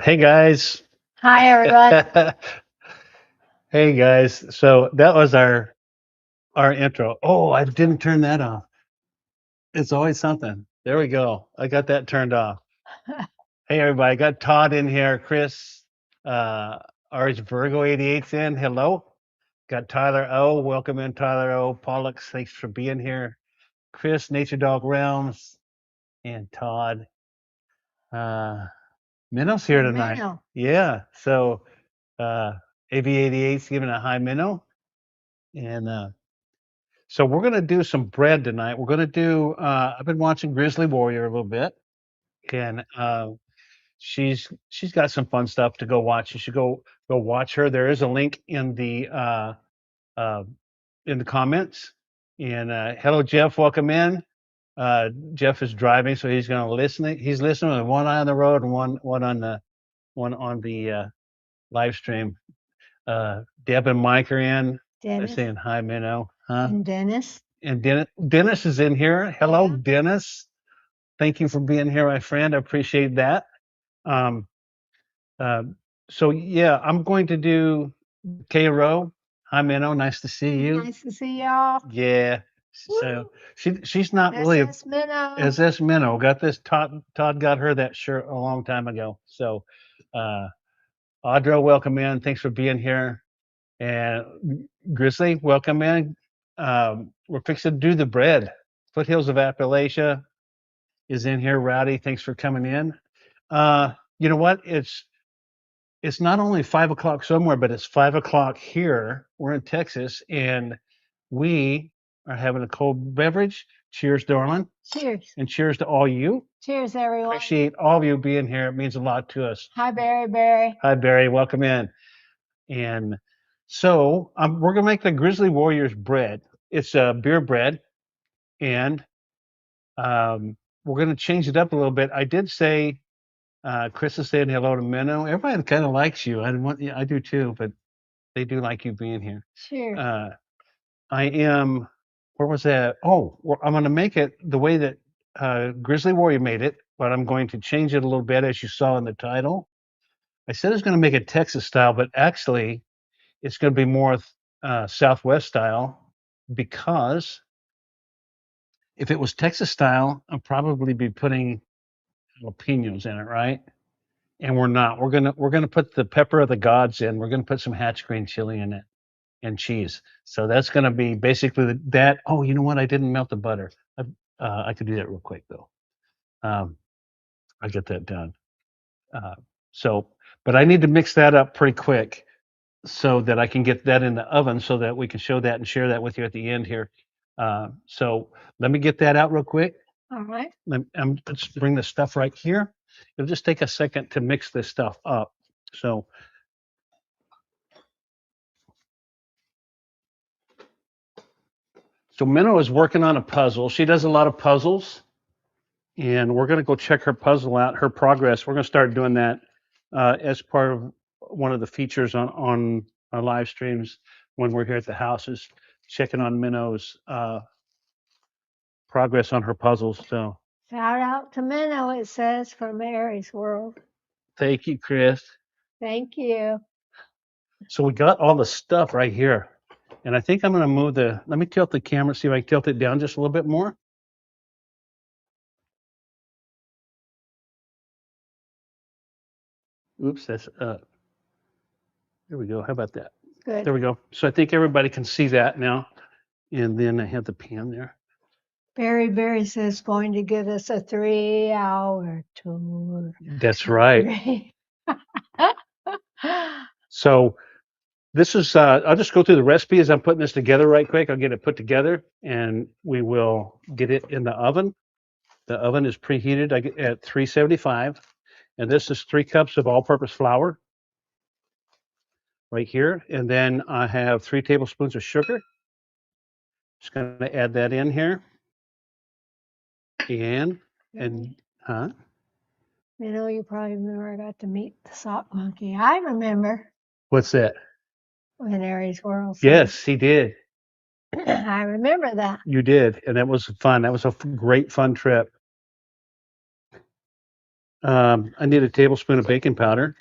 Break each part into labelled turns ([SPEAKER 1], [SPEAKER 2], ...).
[SPEAKER 1] Hey guys.
[SPEAKER 2] Hi, everyone.
[SPEAKER 1] Hey guys. So that was our intro. Oh, I didn't turn that off. It's always something. There we go. I got that turned off. Hey everybody, got Todd in here, Chris, uh RH Virgo 88's in. Hello. Got Tyler O. Welcome in, Tyler O. Pollux, thanks for being here. Chris, Nature Dog Realms, and Todd. Uh Minnow's here
[SPEAKER 2] And
[SPEAKER 1] tonight.
[SPEAKER 2] Minnow.
[SPEAKER 1] Yeah. So uh AB88's giving a hi Minnow. And so we're gonna do some bread tonight. We're gonna do I've been watching Grizzly Warrior a little bit, and she's got some fun stuff to go watch. You should go watch her. There is a link uh in the comments. And hello Jeff, welcome in. Jeff is driving, so he's gonna listen. He's listening with one eye on the road and one on the live stream. Deb and Mike are in. They're
[SPEAKER 2] Dennis
[SPEAKER 1] saying hi, Minnow. Huh?
[SPEAKER 2] and Dennis.
[SPEAKER 1] And Dennis is in here. Hello,
[SPEAKER 2] Yeah.
[SPEAKER 1] Dennis. Thank you for being here, my friend. I appreciate that. Um, uh, so yeah, I'm going to do K Row. Hi, Minnow. Nice to see you.
[SPEAKER 2] Nice to see y'all.
[SPEAKER 1] Yeah. So
[SPEAKER 2] Woo.
[SPEAKER 1] she's not really
[SPEAKER 2] SS Minnow.
[SPEAKER 1] SS Minnow. Got this. Todd got her that shirt a long time ago. So Audra, welcome in. Thanks for being here. And Grizzly, welcome in. We're fixing to do the bread. Foothills of Appalachia is in here. Rowdy, thanks for coming in. You know what? It's not only 5 o'clock somewhere, but it's 5 o'clock here. We're in Texas, and we are having a cold beverage. Cheers, darling,
[SPEAKER 2] Cheers.
[SPEAKER 1] and cheers to all you.
[SPEAKER 2] Cheers, everyone.
[SPEAKER 1] Appreciate all of you being here. It means a lot to us.
[SPEAKER 2] Hi, Barry.
[SPEAKER 1] Hi, Barry. Welcome in. And so we're gonna make the Grizzly Warriors bread. It's a beer bread, and we're gonna change it up a little bit. I did say Chris is saying hello to Minnow. Everybody kind of likes you. Yeah, I do too, but they do like you being here.
[SPEAKER 2] Cheers.
[SPEAKER 1] I am. Where was that? Oh, I'm gonna make it the way that Grizzly Warrior made it, but I'm going to change it a little bit, as you saw in the title. I said it's going to make it Texas style, but actually it's going to be more Southwest style, because if it was Texas style, I'd probably be putting jalapenos in it, right? And we're not. We're gonna put the pepper of the gods in. We're gonna put some hatch green chili in it and cheese. So that's gonna be basically that. Oh, you know what? I didn't melt the butter. I could do that real quick though. Um, I get that done. Uh, so, but I need to mix that up pretty quick so that I can get that in the oven so that we can show that and share that with you at the end here. So let me get that out real quick.
[SPEAKER 2] All right.
[SPEAKER 1] Let's bring the stuff right here. It'll just take a second to mix this stuff up. So Minnow is working on a puzzle. She does a lot of puzzles, and we're going to go check her puzzle out, her progress. We're going to start doing that as part of one of the features on our live streams when we're here at the house, is checking on Minnow's progress on her puzzles. So
[SPEAKER 2] Shout out to Minnow, it says, from Mary's World.
[SPEAKER 1] thank you, Chris.
[SPEAKER 2] Thank you.
[SPEAKER 1] So we got all the stuff right here. And I think I'm going to move let me tilt the camera, see if I can tilt it down just a little bit more. Oops, that's, there we go. How about that?
[SPEAKER 2] Good.
[SPEAKER 1] There we go. So I think everybody can see that now. And then I have the pan there.
[SPEAKER 2] Barry says going to give us a 3-hour tour.
[SPEAKER 1] That's right. So this is, I'll just go through the recipe as I'm putting this together right quick. I'll get it put together and we will get it in the oven. The oven is preheated at 375. And this is 3 cups of all-purpose flour right here. And then I have 3 tablespoons of sugar. Just going to add that in here. And huh?
[SPEAKER 2] You probably remember I got to meet the sock monkey. I remember.
[SPEAKER 1] What's that?
[SPEAKER 2] When Aries World.
[SPEAKER 1] Yes, he did.
[SPEAKER 2] I remember that.
[SPEAKER 1] You did, and that was fun. That was a great fun trip. I need a tablespoon of baking powder.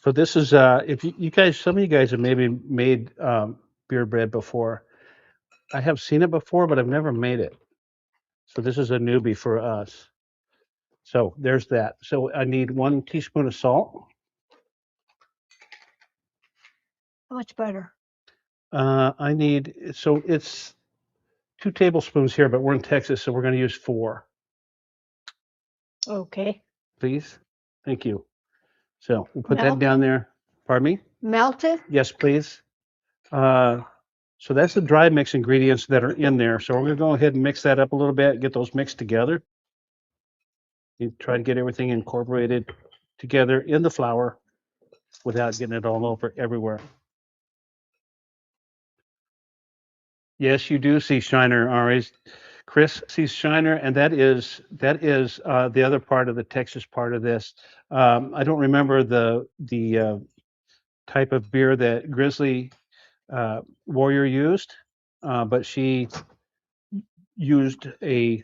[SPEAKER 1] So this is if you guys, some of you guys have maybe made beer bread before. I have seen it before, but I've never made it. So this is a newbie for us. So there's that. So I need 1 teaspoon of salt.
[SPEAKER 2] Much better.
[SPEAKER 1] I need, so it's 2 tablespoons here, but we're in Texas, so we're going to use 4.
[SPEAKER 2] Okay.
[SPEAKER 1] Please. Thank you. So we'll put that
[SPEAKER 2] Melted?
[SPEAKER 1] down there. Pardon me?
[SPEAKER 2] Melted?
[SPEAKER 1] Yes, please. So that's the dry mix ingredients that are in there. So we're going to go ahead and mix that up a little bit, get those mixed together. You try to get everything incorporated together in the flour without getting it all over everywhere. Yes, you do see Shiner, Ari. Chris sees Shiner, and that is the other part of the Texas part of this. I don't remember the type of beer that Grizzly Warrior used, but she used a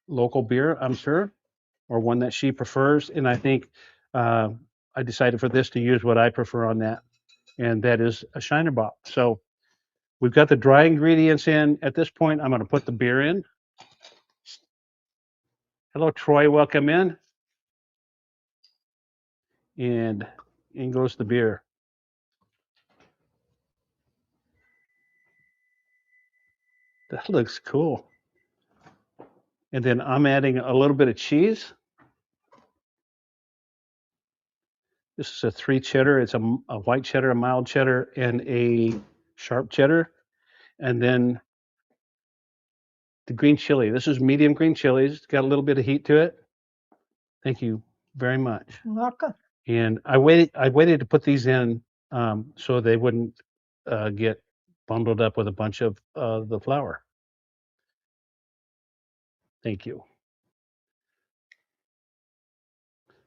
[SPEAKER 1] local beer, I'm sure, or one that she prefers. And I think I decided for this to use what I prefer on that, and that is a Shiner Bock. So we've got the dry ingredients in. At this point, I'm going to put the beer in. Hello, Troy. Welcome in. And in goes the beer. That looks cool. And then I'm adding a little bit of cheese. This is a 3 cheddar. It's a white cheddar, a mild cheddar, and a sharp cheddar. And then the green chili. This is medium green chilies. It's got a little bit of heat to it. Thank you very much.
[SPEAKER 2] You're welcome.
[SPEAKER 1] And I waited to put these in so they wouldn't get bundled up with a bunch of the flour. Thank you.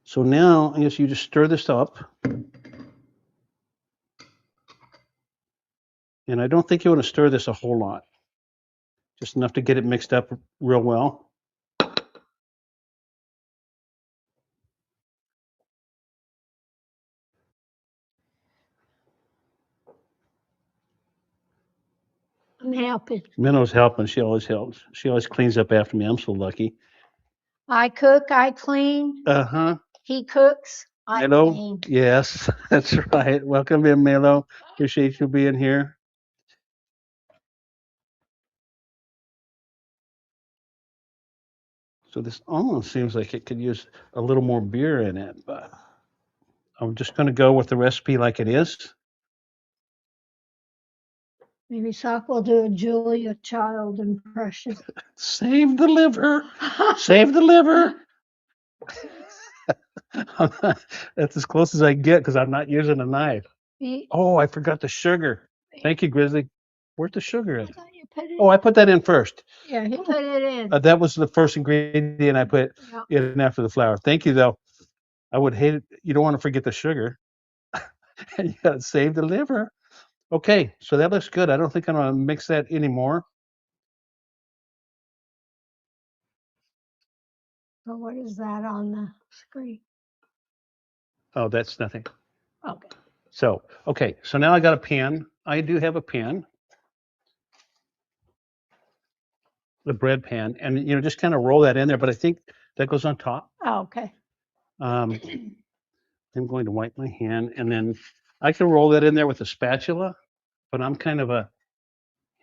[SPEAKER 1] So now I guess you just stir this up. And I don't think you want to stir this a whole lot, just enough to get it mixed up real well.
[SPEAKER 2] I'm helping.
[SPEAKER 1] Minnow's helping. She always helps. She always cleans up after me. I'm so lucky.
[SPEAKER 2] I cook, I clean.
[SPEAKER 1] Uh-huh.
[SPEAKER 2] He cooks, I
[SPEAKER 1] Minnow?
[SPEAKER 2] clean.
[SPEAKER 1] Yes, that's right. Welcome in, Minnow. Appreciate you being here. So this almost seems like it could use a little more beer in it, but I'm just going to go with the recipe like it is.
[SPEAKER 2] Maybe Sock will do a Julia Child impression.
[SPEAKER 1] Save the liver. Save the liver. That's as close as I get because I'm not using a knife. Oh, I forgot the sugar. Thank you, Grizzly. Where's the sugar
[SPEAKER 2] I
[SPEAKER 1] in?
[SPEAKER 2] thought you put it
[SPEAKER 1] Oh, I put that in first.
[SPEAKER 2] Yeah, he put it in.
[SPEAKER 1] That was the first ingredient I put
[SPEAKER 2] Yeah.
[SPEAKER 1] in after the flour. Thank you, though. I would hate it. You don't want to forget the sugar. And you got to save the liver. Okay, so that looks good. I don't think I'm going to mix that anymore.
[SPEAKER 2] But what is that on the screen?
[SPEAKER 1] Oh, that's nothing.
[SPEAKER 2] Okay.
[SPEAKER 1] So, okay, so now I got a pan. I do have a pan, the bread pan, and just kind of roll that in there. But I think that goes on top.
[SPEAKER 2] Oh, okay.
[SPEAKER 1] I'm going to wipe my hand, and then I can roll that in there with a spatula. But I'm kind of a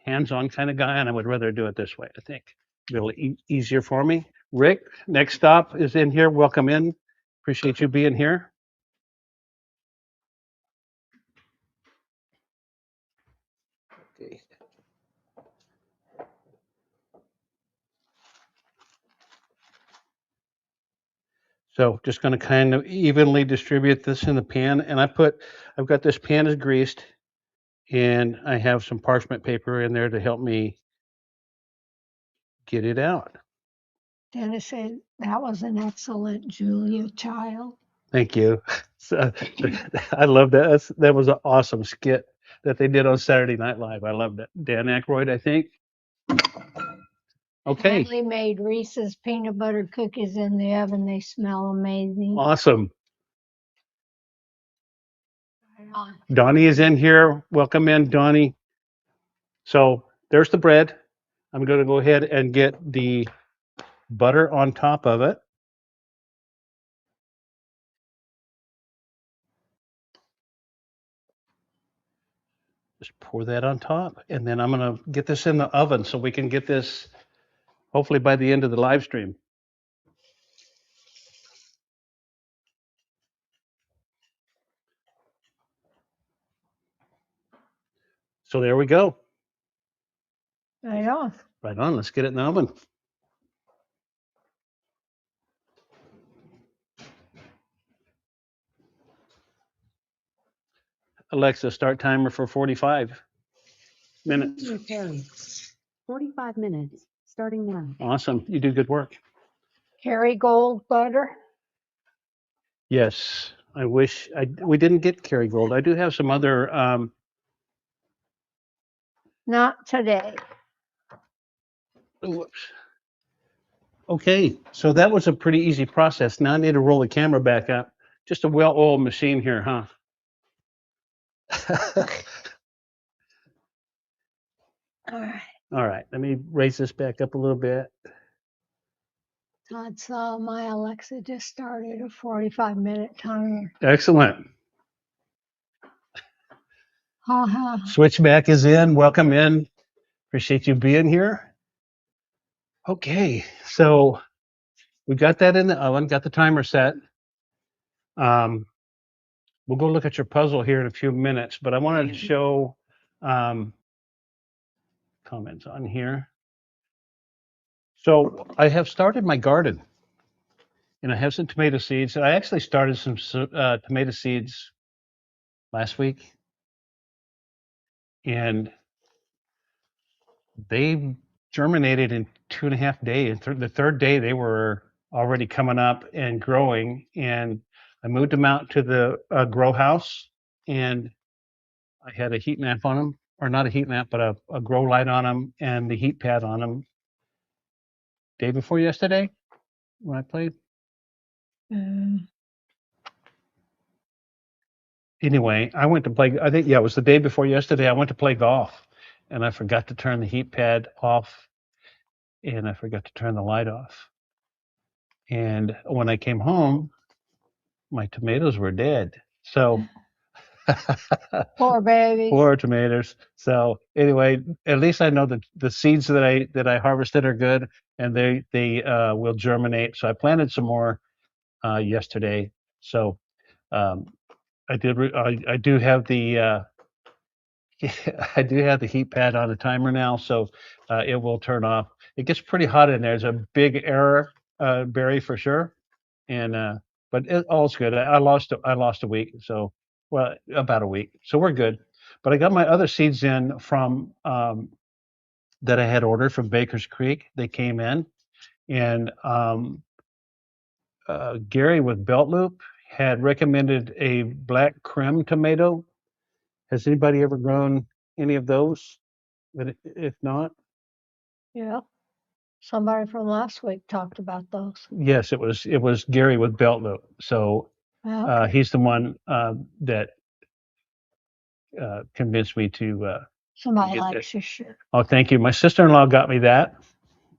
[SPEAKER 1] hands-on kind of guy, and I would rather do it this way. I think be a little easier for me. Rick, next stop is in here. Welcome in. Appreciate you being here. Okay. So just going to kind of evenly distribute this in the pan, and I've got this pan is greased, and I have some parchment paper in there to help me get it out.
[SPEAKER 2] Dennis said that was an excellent Julia Child.
[SPEAKER 1] Thank you. So, I love that. That was an awesome skit. that they did on Saturday Night Live. I loved it. Dan Aykroyd, I think. Okay,
[SPEAKER 2] Natalie made Reese's peanut butter cookies in the oven. They smell amazing.
[SPEAKER 1] awesome.
[SPEAKER 2] Right on.
[SPEAKER 1] Donnie is in here. Welcome in, Donnie. So there's the bread. I'm going to go ahead and get the butter on top of it. Just pour that on top, and then I'm going to get this in the oven so we can get this hopefully by the end of the live stream. So there we go.
[SPEAKER 2] Right on.
[SPEAKER 1] Right on. Let's get it in the oven. Alexa, start timer for 45 minutes.
[SPEAKER 3] Terry, 45 minutes, starting now.
[SPEAKER 1] Awesome. You do good work.
[SPEAKER 2] Kerrygold butter.
[SPEAKER 1] Yes. I wish we didn't get Kerrygold. I do have some other.
[SPEAKER 2] Not today.
[SPEAKER 1] Whoops. Okay, so that was a pretty easy process. Now I need to roll the camera back up. Just a well-oiled machine here, huh?
[SPEAKER 2] All right.
[SPEAKER 1] All right, let me raise this back up a little bit.
[SPEAKER 2] Todd saw my Alexa just started a 45-minute timer.
[SPEAKER 1] Excellent.
[SPEAKER 2] Ha ha.
[SPEAKER 1] Switchback is in. Welcome in. Appreciate you being here. Okay, so we got that in the oven, got the timer set. We'll go look at your puzzle here in a few minutes, but I wanted to show comments on here. So I have started my garden, and I have some tomato seeds. I actually started some tomato seeds last week, and they germinated in 2.5 days. The third day, they were already coming up and growing, and I moved them out to the grow house, and I had a heat lamp on them, or not a heat lamp, but a grow light on them and the heat pad on them. Day before yesterday, when I played. Anyway, I went to play. I think, yeah, it was the day before yesterday. I went to play golf, and I forgot to turn the heat pad off, and I forgot to turn the light off. And when I came home, my tomatoes were dead. So
[SPEAKER 2] Poor baby.
[SPEAKER 1] poor tomatoes. So anyway, at least I know that the seeds that I harvested are good, and they will germinate. So I planted some more yesterday. So I did. I do have the I do have the heat pad on the timer now, so it will turn off. It gets pretty hot in there. There's a big error, Barry, for sure. And but all's good. I lost a week, so well, about a week, so we're good. But I got my other seeds in from that I had ordered from Baker's Creek. They came in, and Gary with Belt Loop had recommended a black creme tomato. Has anybody ever grown any of those? But if not,
[SPEAKER 2] Yeah. Somebody from last week talked about those.
[SPEAKER 1] yes, it was Gary with Belt Loop. So
[SPEAKER 2] Okay.
[SPEAKER 1] he's the one that convinced me to
[SPEAKER 2] Somebody
[SPEAKER 1] get
[SPEAKER 2] likes
[SPEAKER 1] this.
[SPEAKER 2] your shirt.
[SPEAKER 1] Oh, thank you. My sister-in-law got me that,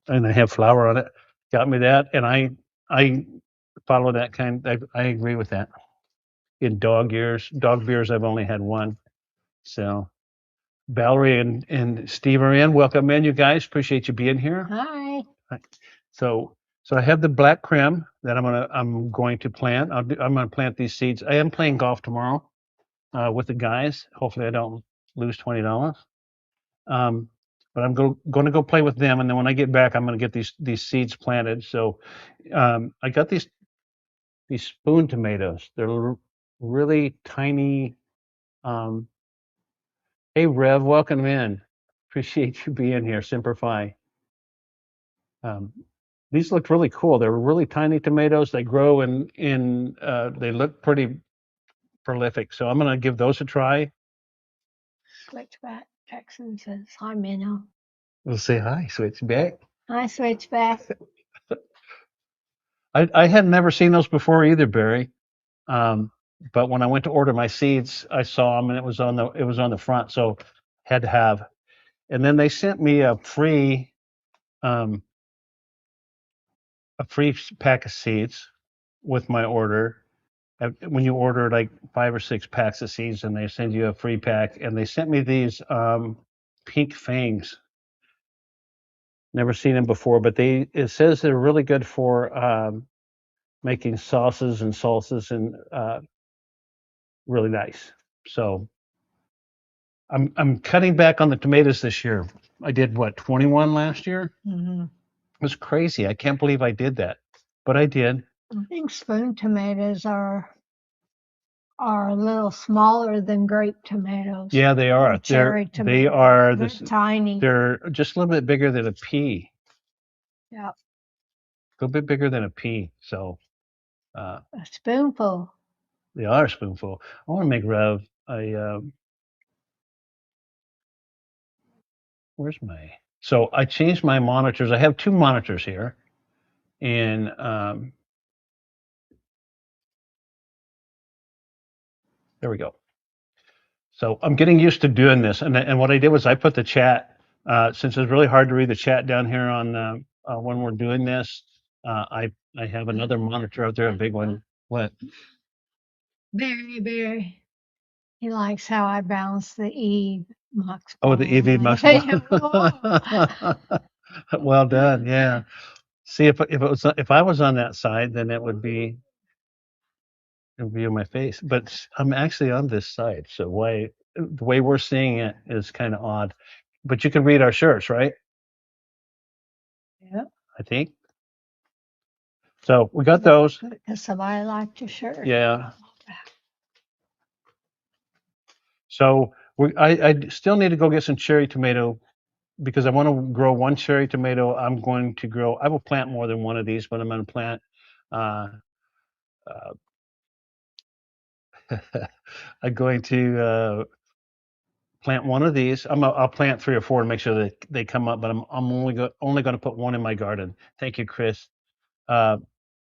[SPEAKER 1] and they have flour on it. Got me that, and I follow that kind. I agree with that. In dog beers, I've only had one. So Valerie and Steve are in. Welcome in, you guys. Appreciate you being here.
[SPEAKER 2] Hi.
[SPEAKER 1] So I have the black creme that I'm going to plant. I'm going to plant these seeds. I am playing golf tomorrow with the guys. Hopefully, I don't lose $20. But I'm going to go play with them, and then when I get back, I'm going to get these seeds planted. So I got these spoon tomatoes. They're really tiny. Hey Rev, welcome in. Appreciate you being here. Simplify. These look really cool. They're really tiny tomatoes. They grow they look pretty prolific. So I'm going to give those a try.
[SPEAKER 2] Switchback Texan says, hi, Minnow.
[SPEAKER 1] We'll say hi, Switchback.
[SPEAKER 2] Hi, Switchback.
[SPEAKER 1] I had never seen those before either, Barry. But when I went to order my seeds, I saw them and it was on the front, so had to have. And then they sent me um, a free pack of seeds with my order. When you order like 5 or 6 packs of seeds, and they send you a free pack, and they sent me these pink fangs. Never seen them before, but it says they're really good for making sauces and salsas and really nice. So I'm cutting back on the tomatoes this year. I did what, 21 last year?
[SPEAKER 2] Mm-hmm.
[SPEAKER 1] It was crazy. I can't believe I did that, but I did.
[SPEAKER 2] I think spoon tomatoes are a little smaller than grape tomatoes.
[SPEAKER 1] Yeah, they are.
[SPEAKER 2] Cherry
[SPEAKER 1] They
[SPEAKER 2] tomatoes.
[SPEAKER 1] are
[SPEAKER 2] They're
[SPEAKER 1] this.
[SPEAKER 2] tiny.
[SPEAKER 1] They're just a little bit bigger than a pea.
[SPEAKER 2] Yeah,
[SPEAKER 1] A little bit bigger than a pea. So
[SPEAKER 2] a spoonful.
[SPEAKER 1] they are a spoonful. I want to make Rev where's my? So I changed my monitors. I have 2 monitors here, and there we go. So I'm getting used to doing this, and what I did was I put the chat, since it's really hard to read the chat down here on when we're doing this. I have another monitor out there, a big one. What?
[SPEAKER 2] Very. He likes how I balance the E mux.
[SPEAKER 1] Oh, the EV must. Well done. Yeah. See, if I was on that side, then it would be on my face. But I'm actually on this side, so the way we're seeing it is kind of odd. But you can read our shirts, right?
[SPEAKER 2] Yep.
[SPEAKER 1] I think. So we got those.
[SPEAKER 2] Because somebody liked your shirt.
[SPEAKER 1] Yeah. So I still need to go get some cherry tomato because I want to grow one cherry tomato. I will plant more than one of these, but I'm going to plant. Uh, uh, I'm going to plant one of these. I'll plant 3 or 4 to make sure that they come up, but I'm only going to put one in my garden. Thank you, Chris. Uh,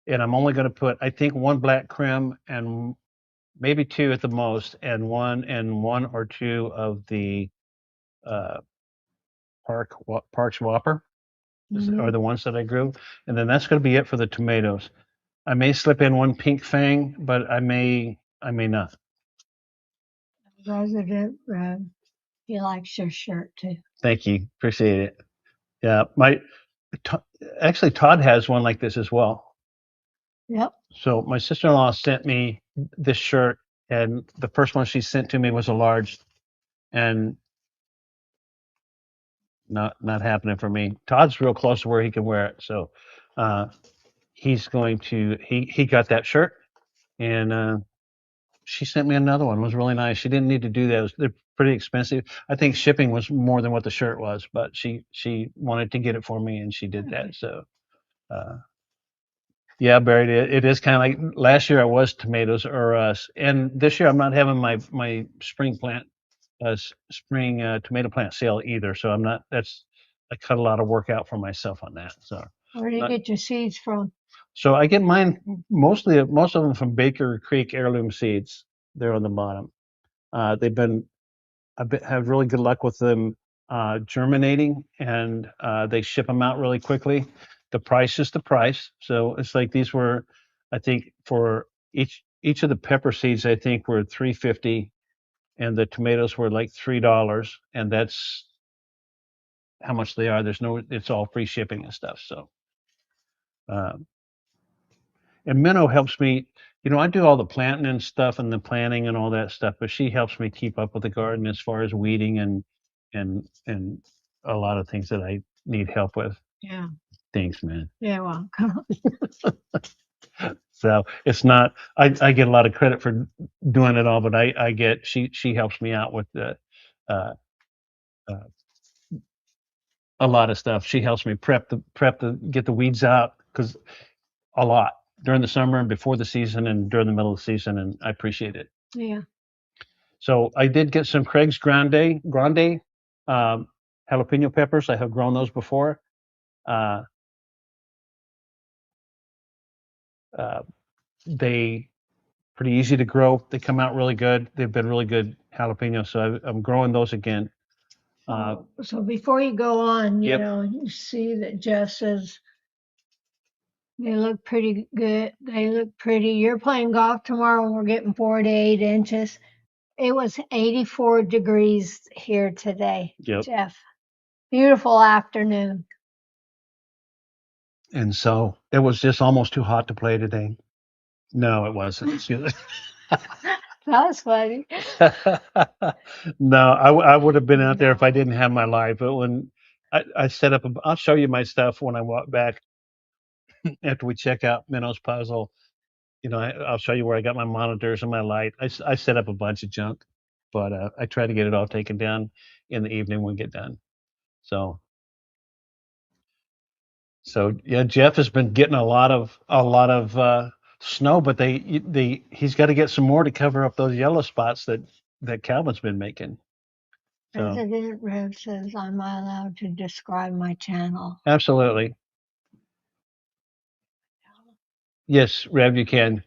[SPEAKER 1] and I'm only going to put, I think, 1 black creme and maybe 2 at the most, and 1 or 2 of the uh, Parks Whopper are the ones that I grew, and then that's going to be it for the tomatoes. I may slip in 1 pink fang, but I may not.
[SPEAKER 2] President, he likes your shirt too.
[SPEAKER 1] Thank you, appreciate it. Yeah, actually Todd has one like this as well.
[SPEAKER 2] Yep.
[SPEAKER 1] So my sister-in-law sent me this shirt, and the first one she sent to me was a large, and not happening for me. Todd's real close to where he can wear it, so he's going to he got that shirt, and she sent me another one. It was really nice. She didn't need to do that. They're pretty expensive. I think shipping was more than what the shirt was, but she wanted to get it for me, and she did that. So yeah, Barry, it is kind of like last year I was tomatoes or and this year I'm not having my spring tomato plant sale either. So I'm not. I cut a lot of work out for myself on that. So
[SPEAKER 2] where do you get your seeds from?
[SPEAKER 1] So I get mine most of them from Baker Creek Heirloom Seeds. They're on the bottom. I've had really good luck with them germinating, and they ship them out really quickly. The price is the price. So it's like these were, I think, for each of the pepper seeds, I think were $3.50, and the tomatoes were like $3, and that's how much they are. It's all free shipping and stuff. So, and Minnow helps me. I do all the planting and stuff and the planting and all that stuff, but she helps me keep up with the garden as far as weeding and a lot of things that I need help with.
[SPEAKER 2] Yeah.
[SPEAKER 1] Thanks, man.
[SPEAKER 2] Yeah, well, come on.
[SPEAKER 1] So it's not. I get a lot of credit for doing it all, but she helps me out with the uh, uh, a lot of stuff. She helps me get the weeds out because a lot during the summer and before the season and during the middle of the season, and I appreciate it.
[SPEAKER 2] Yeah.
[SPEAKER 1] So I did get some Craig's Grande jalapeno peppers. I have grown those before. Uh, uh, they pretty easy to grow. They come out really good. They've been really good jalapenos. So I'm growing those again.
[SPEAKER 2] So before you go on, you
[SPEAKER 1] Yep.
[SPEAKER 2] know, you see that Jeff says they look pretty good. They look pretty. You're playing golf tomorrow and we're getting 4 to 8 inches. It was 84 degrees here today,
[SPEAKER 1] Yep.
[SPEAKER 2] Jeff. Beautiful afternoon.
[SPEAKER 1] And so it was just almost too hot to play today. No, it wasn't.
[SPEAKER 2] That was funny.
[SPEAKER 1] No, I would have been out there if I didn't have my life. But when I set up, I'll show you my stuff when I walk back after we check out Minnow's puzzle. You know, I'll show you where I got my monitors and my light. I set up a bunch of junk, but I try to get it all taken down in the evening when we get done. So yeah, Jeff has been getting a lot of snow, but he's got to get some more to cover up those yellow spots that Calvin's been making. So
[SPEAKER 2] President Rev says, "Am I allowed to describe my channel?"
[SPEAKER 1] absolutely, yes, Rev, you can.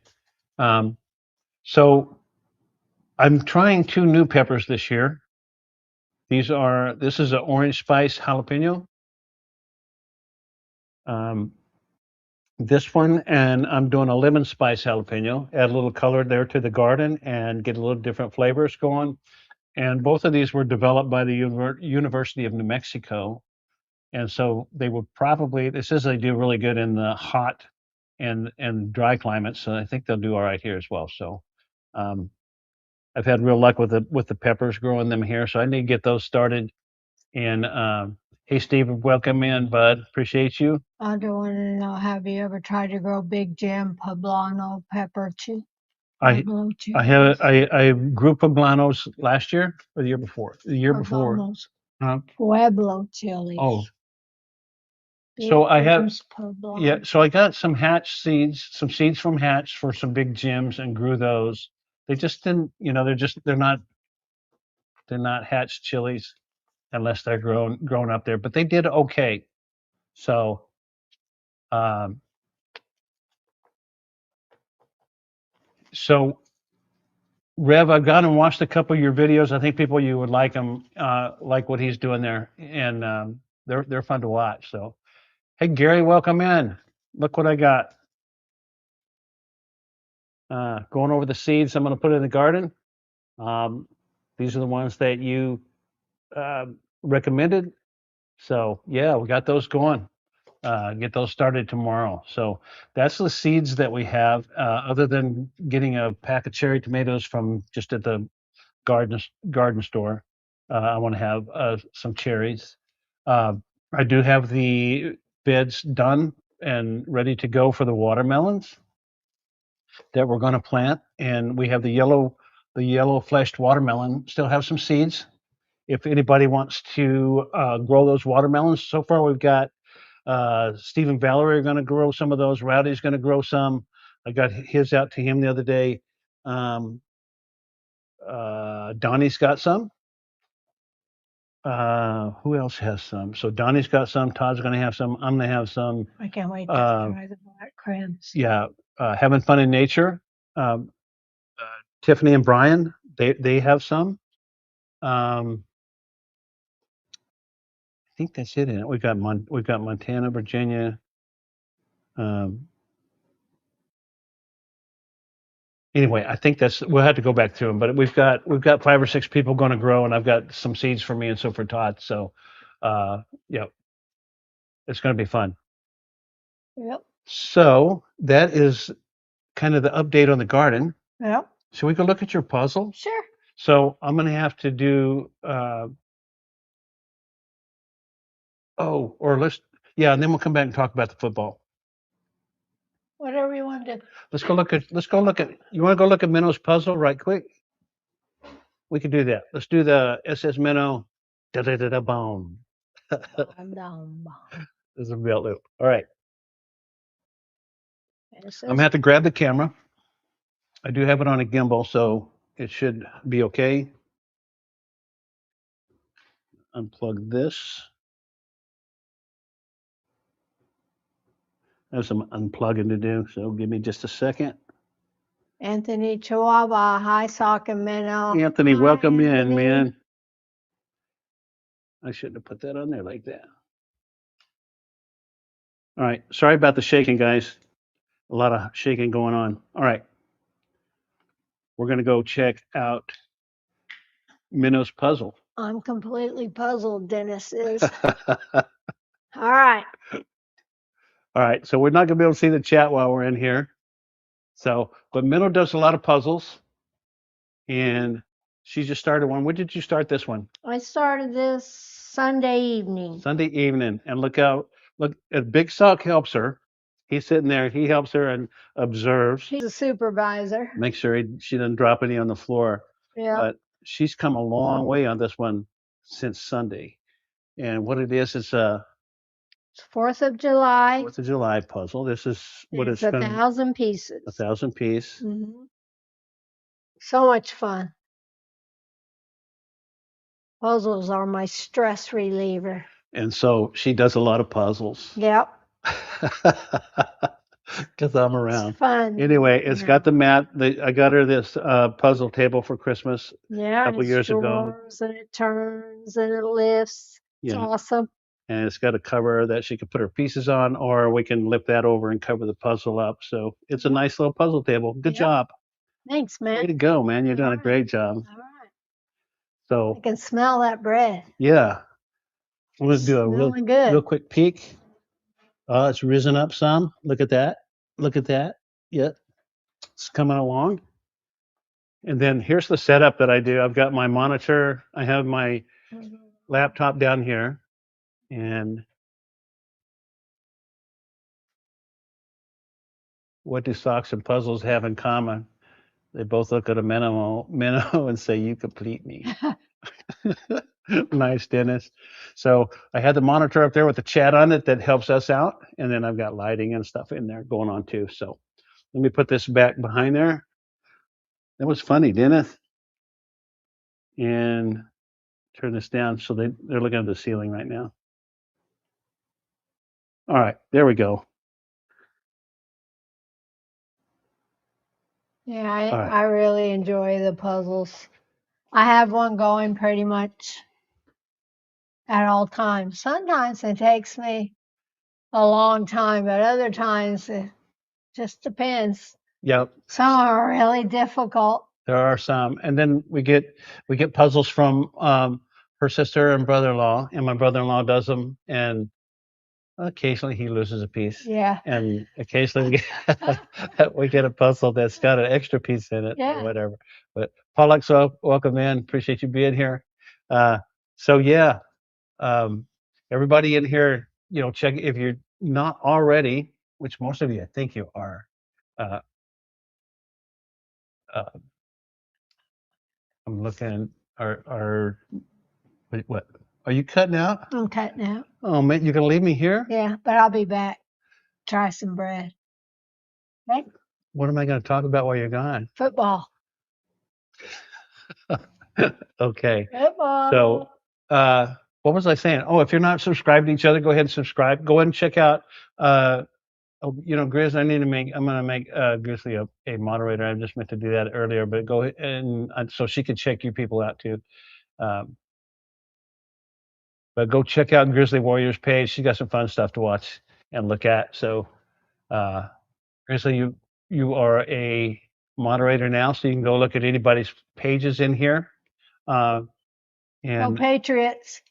[SPEAKER 1] So I'm trying 2 new peppers this year. This is an orange spice jalapeno. This one, and I'm doing a lemon spice jalapeno. Add a little color there to the garden and get a little different flavors going. And both of these were developed by the University of New Mexico. And so they would probably, it says they do really good in the hot and dry climates. So I think they'll do all right here as well. So um, I've had real luck with the peppers growing them here. So I need to get those started. And hey, Steve, welcome in, bud. Appreciate you.
[SPEAKER 2] I do want to know, have you ever tried to grow big jam poblano pepper
[SPEAKER 1] I I grew poblanos last year or the year before. The year before.
[SPEAKER 2] Pueblo chilies.
[SPEAKER 1] Oh. So I have
[SPEAKER 2] Poblano.
[SPEAKER 1] Yeah, so I got some seeds from Hatch for some big gyms and grew those. They just didn't, they're not Hatch chilies unless they're grown up there, but they did okay. So um so Rev, I've gone and watched a couple of your videos. I think you would like them, like what he's doing there, and they're fun to watch. So hey, Gary, welcome in. Look what I got. Going over the seeds I'm going to put in the garden. These are the ones that you recommended. So yeah, we got those going. Get those started tomorrow. So that's the seeds that we have. Other than getting a pack of cherry tomatoes from just at the garden store, I want to have some cherries. Uh, I do have the beds done and ready to go for the watermelons that we're going to plant, and we have the yellow fleshed watermelon. Still have some seeds. If anybody wants to grow those watermelons, so far we've got Steve and Valerie are going to grow some of those. Rowdy's going to grow some. I got his out to him the other day. Donnie's got some. Who else has some? So Donnie's got some. Todd's going to have some. I'm going to have some.
[SPEAKER 2] I can't wait to try the black crayons.
[SPEAKER 1] Yeah, having fun in nature. Um, Tiffany and Brian, they have some. I think that's it. In it, we've got Montana, Virginia. Anyway, I think we'll have to go back through them, but we've got 5 or 6 people going to grow, and I've got some seeds for me and so for Todd. So, yeah, it's going to be fun.
[SPEAKER 2] Yep.
[SPEAKER 1] So that is kind of the update on the garden.
[SPEAKER 2] Yep.
[SPEAKER 1] Should we go look at your puzzle?
[SPEAKER 2] Sure.
[SPEAKER 1] So I'm going to have to do. And then we'll come back and talk about the football.
[SPEAKER 2] Whatever you want to do.
[SPEAKER 1] Let's go look at. You want to go look at Minnow's puzzle right quick? We could do that. Let's do the SS Minnow. Da da da da boom. There's a belt loop. All right. I'm gonna have to grab the camera. I do have it on a gimbal, so it should be okay. Unplug this. There's some unplugging to do, so give me just a second.
[SPEAKER 2] Anthony Chihuahua, hi, Sock and Minnow.
[SPEAKER 1] Anthony,
[SPEAKER 2] Hi,
[SPEAKER 1] welcome in,
[SPEAKER 2] Anthony.
[SPEAKER 1] man. I shouldn't have put that on there like that. All right. Sorry about the shaking, guys. A lot of shaking going on. All right. We're going to go check out Minnow's puzzle.
[SPEAKER 2] I'm completely puzzled, Dennis is.
[SPEAKER 1] All
[SPEAKER 2] All right.
[SPEAKER 1] right. So we're not going to be able to see the chat while we're in here. So, but Minnow does a lot of puzzles, and she just started one. When did you start this one?
[SPEAKER 2] I started this Sunday evening.
[SPEAKER 1] Sunday evening. And look, Big Sock helps her. He's sitting there. He helps her and observes.
[SPEAKER 2] He's a supervisor.
[SPEAKER 1] Make sure she doesn't drop any on the floor.
[SPEAKER 2] Yeah.
[SPEAKER 1] But she's come a long way on this one since Sunday. And what it is, it's a
[SPEAKER 2] It's 4th of July.
[SPEAKER 1] 4th of July puzzle. This is what
[SPEAKER 2] It's
[SPEAKER 1] it's
[SPEAKER 2] a
[SPEAKER 1] going to
[SPEAKER 2] 1,000 pieces.
[SPEAKER 1] 1,000 piece.
[SPEAKER 2] Mhm. So much fun. Puzzles are my stress reliever.
[SPEAKER 1] And so she does a lot of puzzles.
[SPEAKER 2] Yep.
[SPEAKER 1] Because I'm around.
[SPEAKER 2] It's fun.
[SPEAKER 1] Anyway, it's got the mat. I got her this puzzle table for Christmas.
[SPEAKER 2] Yeah,
[SPEAKER 1] couple
[SPEAKER 2] it
[SPEAKER 1] years ago.
[SPEAKER 2] storms and it turns and it lifts. It's
[SPEAKER 1] Yeah.
[SPEAKER 2] awesome.
[SPEAKER 1] And it's got a cover that she can put her pieces on, or we can lift that over and cover the puzzle up. So it's a nice little puzzle table. Good
[SPEAKER 2] Yep.
[SPEAKER 1] job.
[SPEAKER 2] Thanks,
[SPEAKER 1] Way
[SPEAKER 2] man.
[SPEAKER 1] to go, man. You're doing a
[SPEAKER 2] Alright.
[SPEAKER 1] great job.
[SPEAKER 2] All right. I
[SPEAKER 1] So,
[SPEAKER 2] can smell that bread.
[SPEAKER 1] yeah. I'm going to
[SPEAKER 2] It's
[SPEAKER 1] do a
[SPEAKER 2] smelling good.
[SPEAKER 1] real quick peek. Oh, it's risen up some. Look at that. Look at that. Yep. It's coming along. And then here's the setup that I do. I've got my monitor. I have my laptop down here. And what do socks and puzzles have in common? They both look at a minnow and say, "You complete me." Nice, Dennis. So I had the monitor up there with the chat on it that helps us out. And then I've got lighting and stuff in there going on too. So let me put this back behind there. That was funny, didn't it? And turn this down so they're looking at the ceiling right now. All right, there we go.
[SPEAKER 2] Yeah,
[SPEAKER 1] All right.
[SPEAKER 2] I really enjoy the puzzles. I have one going pretty much at all times. Sometimes it takes me a long time, but other times it just depends.
[SPEAKER 1] Yep.
[SPEAKER 2] Some are really difficult.
[SPEAKER 1] There are some, and then we get puzzles from her sister and brother-in-law, and my brother-in-law does them, and occasionally he loses a piece.
[SPEAKER 2] Yeah.
[SPEAKER 1] And occasionally we get a puzzle that's got an extra piece in it
[SPEAKER 2] Yeah.
[SPEAKER 1] or whatever. But Pollux, welcome in. Appreciate you being here. So yeah, everybody in here, check if you're not already, which most of you I think you are. Uh, I'm looking. Wait, what? Are you cutting out?
[SPEAKER 2] I'm cutting out.
[SPEAKER 1] Oh man, you're gonna leave me here?
[SPEAKER 2] Yeah, but I'll be back. Try some bread. Okay?
[SPEAKER 1] What am I gonna talk about while you're gone?
[SPEAKER 2] Football.
[SPEAKER 1] Okay.
[SPEAKER 2] Football.
[SPEAKER 1] So, what was I saying? Oh, if you're not subscribed to each other, go ahead and subscribe. Go ahead and check out. Grizz, I'm gonna make Grizzly a moderator. I just meant to do that earlier, but go ahead and so she could check you people out too. But go check out Grizzly Warriors page. She got some fun stuff to watch and look at. So, Grizzly, you are a moderator now, so you can go look at anybody's pages in here.
[SPEAKER 2] Go
[SPEAKER 1] And
[SPEAKER 2] Patriots.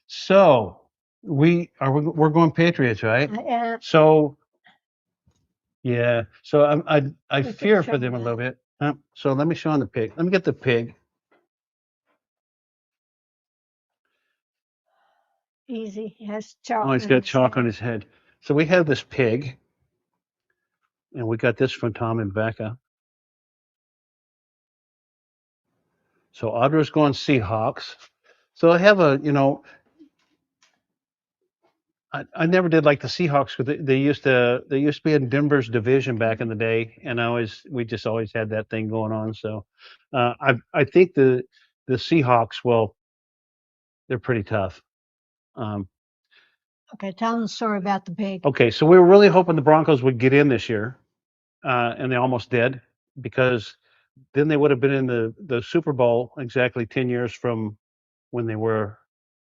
[SPEAKER 1] so we're going Patriots, right?
[SPEAKER 2] Yeah.
[SPEAKER 1] So yeah, so I
[SPEAKER 2] We could
[SPEAKER 1] fear for
[SPEAKER 2] show
[SPEAKER 1] them a
[SPEAKER 2] that.
[SPEAKER 1] little bit. So let me show them the pig. Let me get the pig.
[SPEAKER 2] Easy. He has chalk.
[SPEAKER 1] Oh, he's
[SPEAKER 2] on
[SPEAKER 1] got
[SPEAKER 2] his
[SPEAKER 1] chalk on
[SPEAKER 2] head.
[SPEAKER 1] his head. So we have this pig, and we got this from Tom and Becca. So Audra's going Seahawks. So I have I never did like the Seahawks because they used to be in Denver's division back in the day, and we just always had that thing going on. So I think the Seahawks, well, they're pretty tough. Um,
[SPEAKER 2] Okay, tell them the story about the pig.
[SPEAKER 1] okay, so we were really hoping the Broncos would get in this year, and they almost did because then they would have been in the Super Bowl exactly 10 years from when they were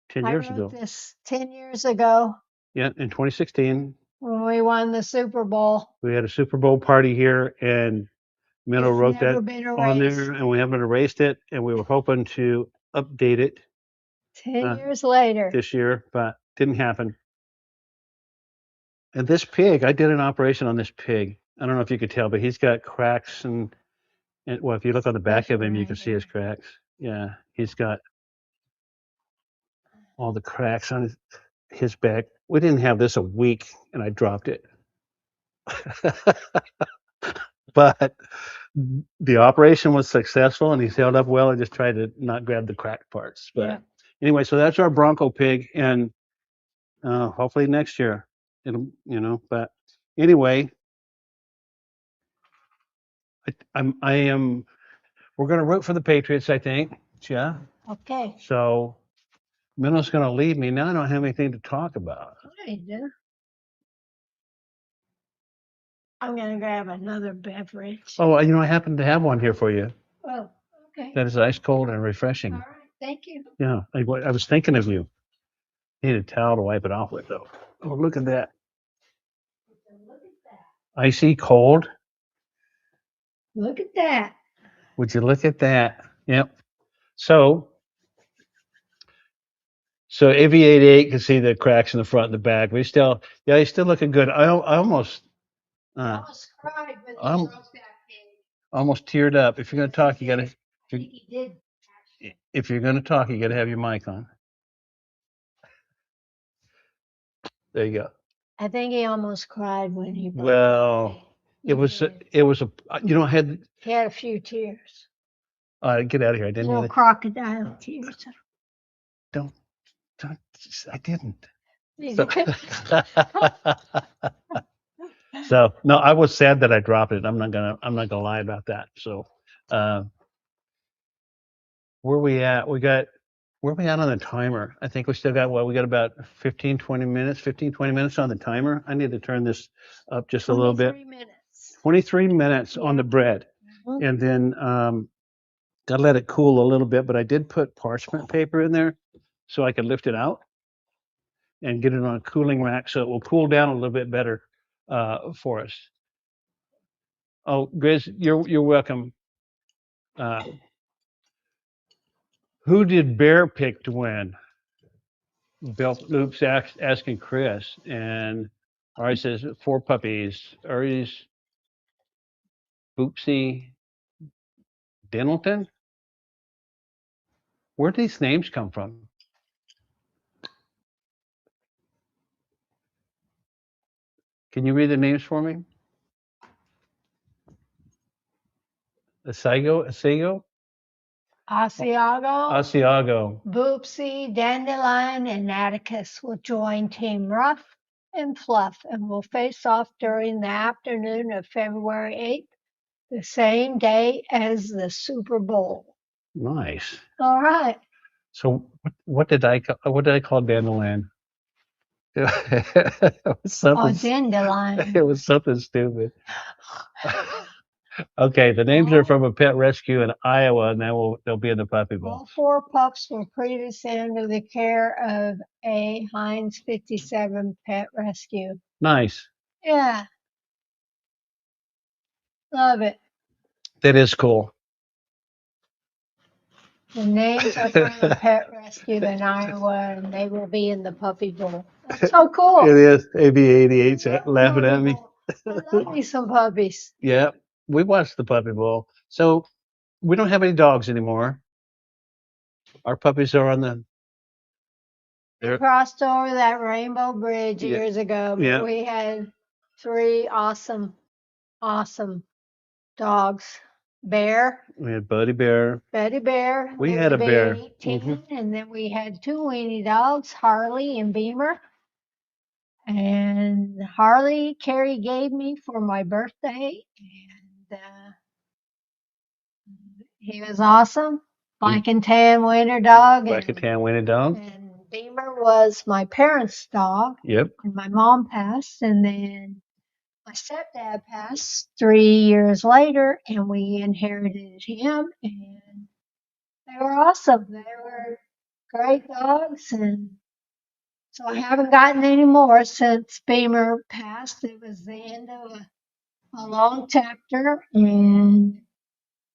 [SPEAKER 1] 10
[SPEAKER 2] I
[SPEAKER 1] years
[SPEAKER 2] wrote
[SPEAKER 1] ago.
[SPEAKER 2] this 10 years ago
[SPEAKER 1] Yeah, in 2016,
[SPEAKER 2] when we won the Super Bowl.
[SPEAKER 1] we had a Super Bowl party here, and Minnow
[SPEAKER 2] It's
[SPEAKER 1] wrote
[SPEAKER 2] never
[SPEAKER 1] that
[SPEAKER 2] been
[SPEAKER 1] on
[SPEAKER 2] erased.
[SPEAKER 1] there, and we haven't erased it, and we were hoping to update it
[SPEAKER 2] 10 years later.
[SPEAKER 1] this year, but didn't happen. And this pig, I did an operation on this pig. I don't know if you could tell, but he's got cracks and well, if you look on the back of him, you
[SPEAKER 2] Especially
[SPEAKER 1] can
[SPEAKER 2] right
[SPEAKER 1] see his cracks. Yeah, he's got all the cracks on his back. We didn't have this a week, and I dropped it. But the operation was successful, and he's held up well. I just tried to not grab the cracked parts. But
[SPEAKER 2] Yeah.
[SPEAKER 1] anyway, so that's our Bronco pig, and hopefully next year it'll, But anyway, I am. We're going to root for the Patriots, I think. Yeah.
[SPEAKER 2] Okay.
[SPEAKER 1] So Minnow's going to leave me now. I don't have anything to talk about.
[SPEAKER 2] Hi, Jen. I'm going to grab another beverage.
[SPEAKER 1] Oh, I happen to have one here for you.
[SPEAKER 2] Oh, okay.
[SPEAKER 1] That is ice cold and refreshing.
[SPEAKER 2] All right. Thank you.
[SPEAKER 1] Yeah, I was thinking of you. Need a towel to wipe it off with, though. Oh, look at that.
[SPEAKER 2] Look at that.
[SPEAKER 1] Icy cold.
[SPEAKER 2] Look at that.
[SPEAKER 1] Would you look at that? Yep. So AV88 can see the cracks in the front and the back. He's still looking good. I almost
[SPEAKER 2] I almost cried when they
[SPEAKER 1] I'm-
[SPEAKER 2] broke that pig.
[SPEAKER 1] almost teared up. If you're going to talk, you got to.
[SPEAKER 2] I think he did.
[SPEAKER 1] If you're going to talk, you got to have your mic on. There you go.
[SPEAKER 2] I think he almost cried when he broke
[SPEAKER 1] Well,
[SPEAKER 2] that pig.
[SPEAKER 1] it was
[SPEAKER 2] did.
[SPEAKER 1] I had
[SPEAKER 2] He had a few tears.
[SPEAKER 1] get out of here. I didn't
[SPEAKER 2] Little
[SPEAKER 1] really.
[SPEAKER 2] crocodile tears.
[SPEAKER 1] Don't. I didn't.
[SPEAKER 2] He
[SPEAKER 1] So,
[SPEAKER 2] did.
[SPEAKER 1] so no, I was sad that I dropped it. I'm not gonna lie about that. So, where we at? Where we at on the timer? I think we still got we got about 20 minutes on the timer. I need to turn this up just a little bit.
[SPEAKER 2] 23 minutes.
[SPEAKER 1] 23 minutes on the bread.
[SPEAKER 2] Mhm.
[SPEAKER 1] And then gotta let it cool a little bit, but I did put parchment paper in there so I could lift it out and get it on a cooling rack so it will cool down a little bit better for us. Oh, Grizz, you're welcome. Who did Bear pick to win? Bill Loops asking Chris, and Ari says 4 puppies. Ari's Boopsy Dennelton. Where do these names come from? Can you read the names for me? Asiago,
[SPEAKER 2] Asiago, Boopsy, Dandelion, and Atticus will join Team Rough and Fluff and will face off during the afternoon of February 8th, the same day as the Super Bowl.
[SPEAKER 1] Nice.
[SPEAKER 2] All right.
[SPEAKER 1] So what did I call Dandelion? It was something.
[SPEAKER 2] Dandelion.
[SPEAKER 1] It was something stupid. Okay, the names are from a pet rescue in Iowa, and they'll be in the puppy bowl.
[SPEAKER 2] All 4 pups were previously under the care of a Heinz 57 pet rescue.
[SPEAKER 1] Nice.
[SPEAKER 2] Yeah. Love it.
[SPEAKER 1] That is cool.
[SPEAKER 2] The names are from a pet rescue in Iowa, and they will be in the puppy bowl. That's so cool.
[SPEAKER 1] It is. AB88's laughing at me.
[SPEAKER 2] I love me some puppies.
[SPEAKER 1] Yeah, we watched the puppy bowl. So we don't have any dogs anymore. Our puppies are on the.
[SPEAKER 2] We crossed over that rainbow bridge
[SPEAKER 1] Yeah.
[SPEAKER 2] years ago, but
[SPEAKER 1] Yeah.
[SPEAKER 2] we had 3 awesome dogs. Bear,
[SPEAKER 1] We had Buddy Bear.
[SPEAKER 2] Betty Bear.
[SPEAKER 1] We
[SPEAKER 2] they
[SPEAKER 1] had
[SPEAKER 2] would
[SPEAKER 1] a
[SPEAKER 2] be
[SPEAKER 1] bear.
[SPEAKER 2] 18, and then we had 2 weenie dogs, Harley and Beamer. And Harley, Carrie gave me for my birthday, and he was awesome. Black and tan winter dog.
[SPEAKER 1] Black and tan winter dog.
[SPEAKER 2] And Beamer was my parents' dog.
[SPEAKER 1] Yep.
[SPEAKER 2] And my mom passed, and then my stepdad passed 3 years later, and we inherited him, and they were awesome. They were great dogs, and so I haven't gotten any more since Beamer passed. It was the end of a long chapter, and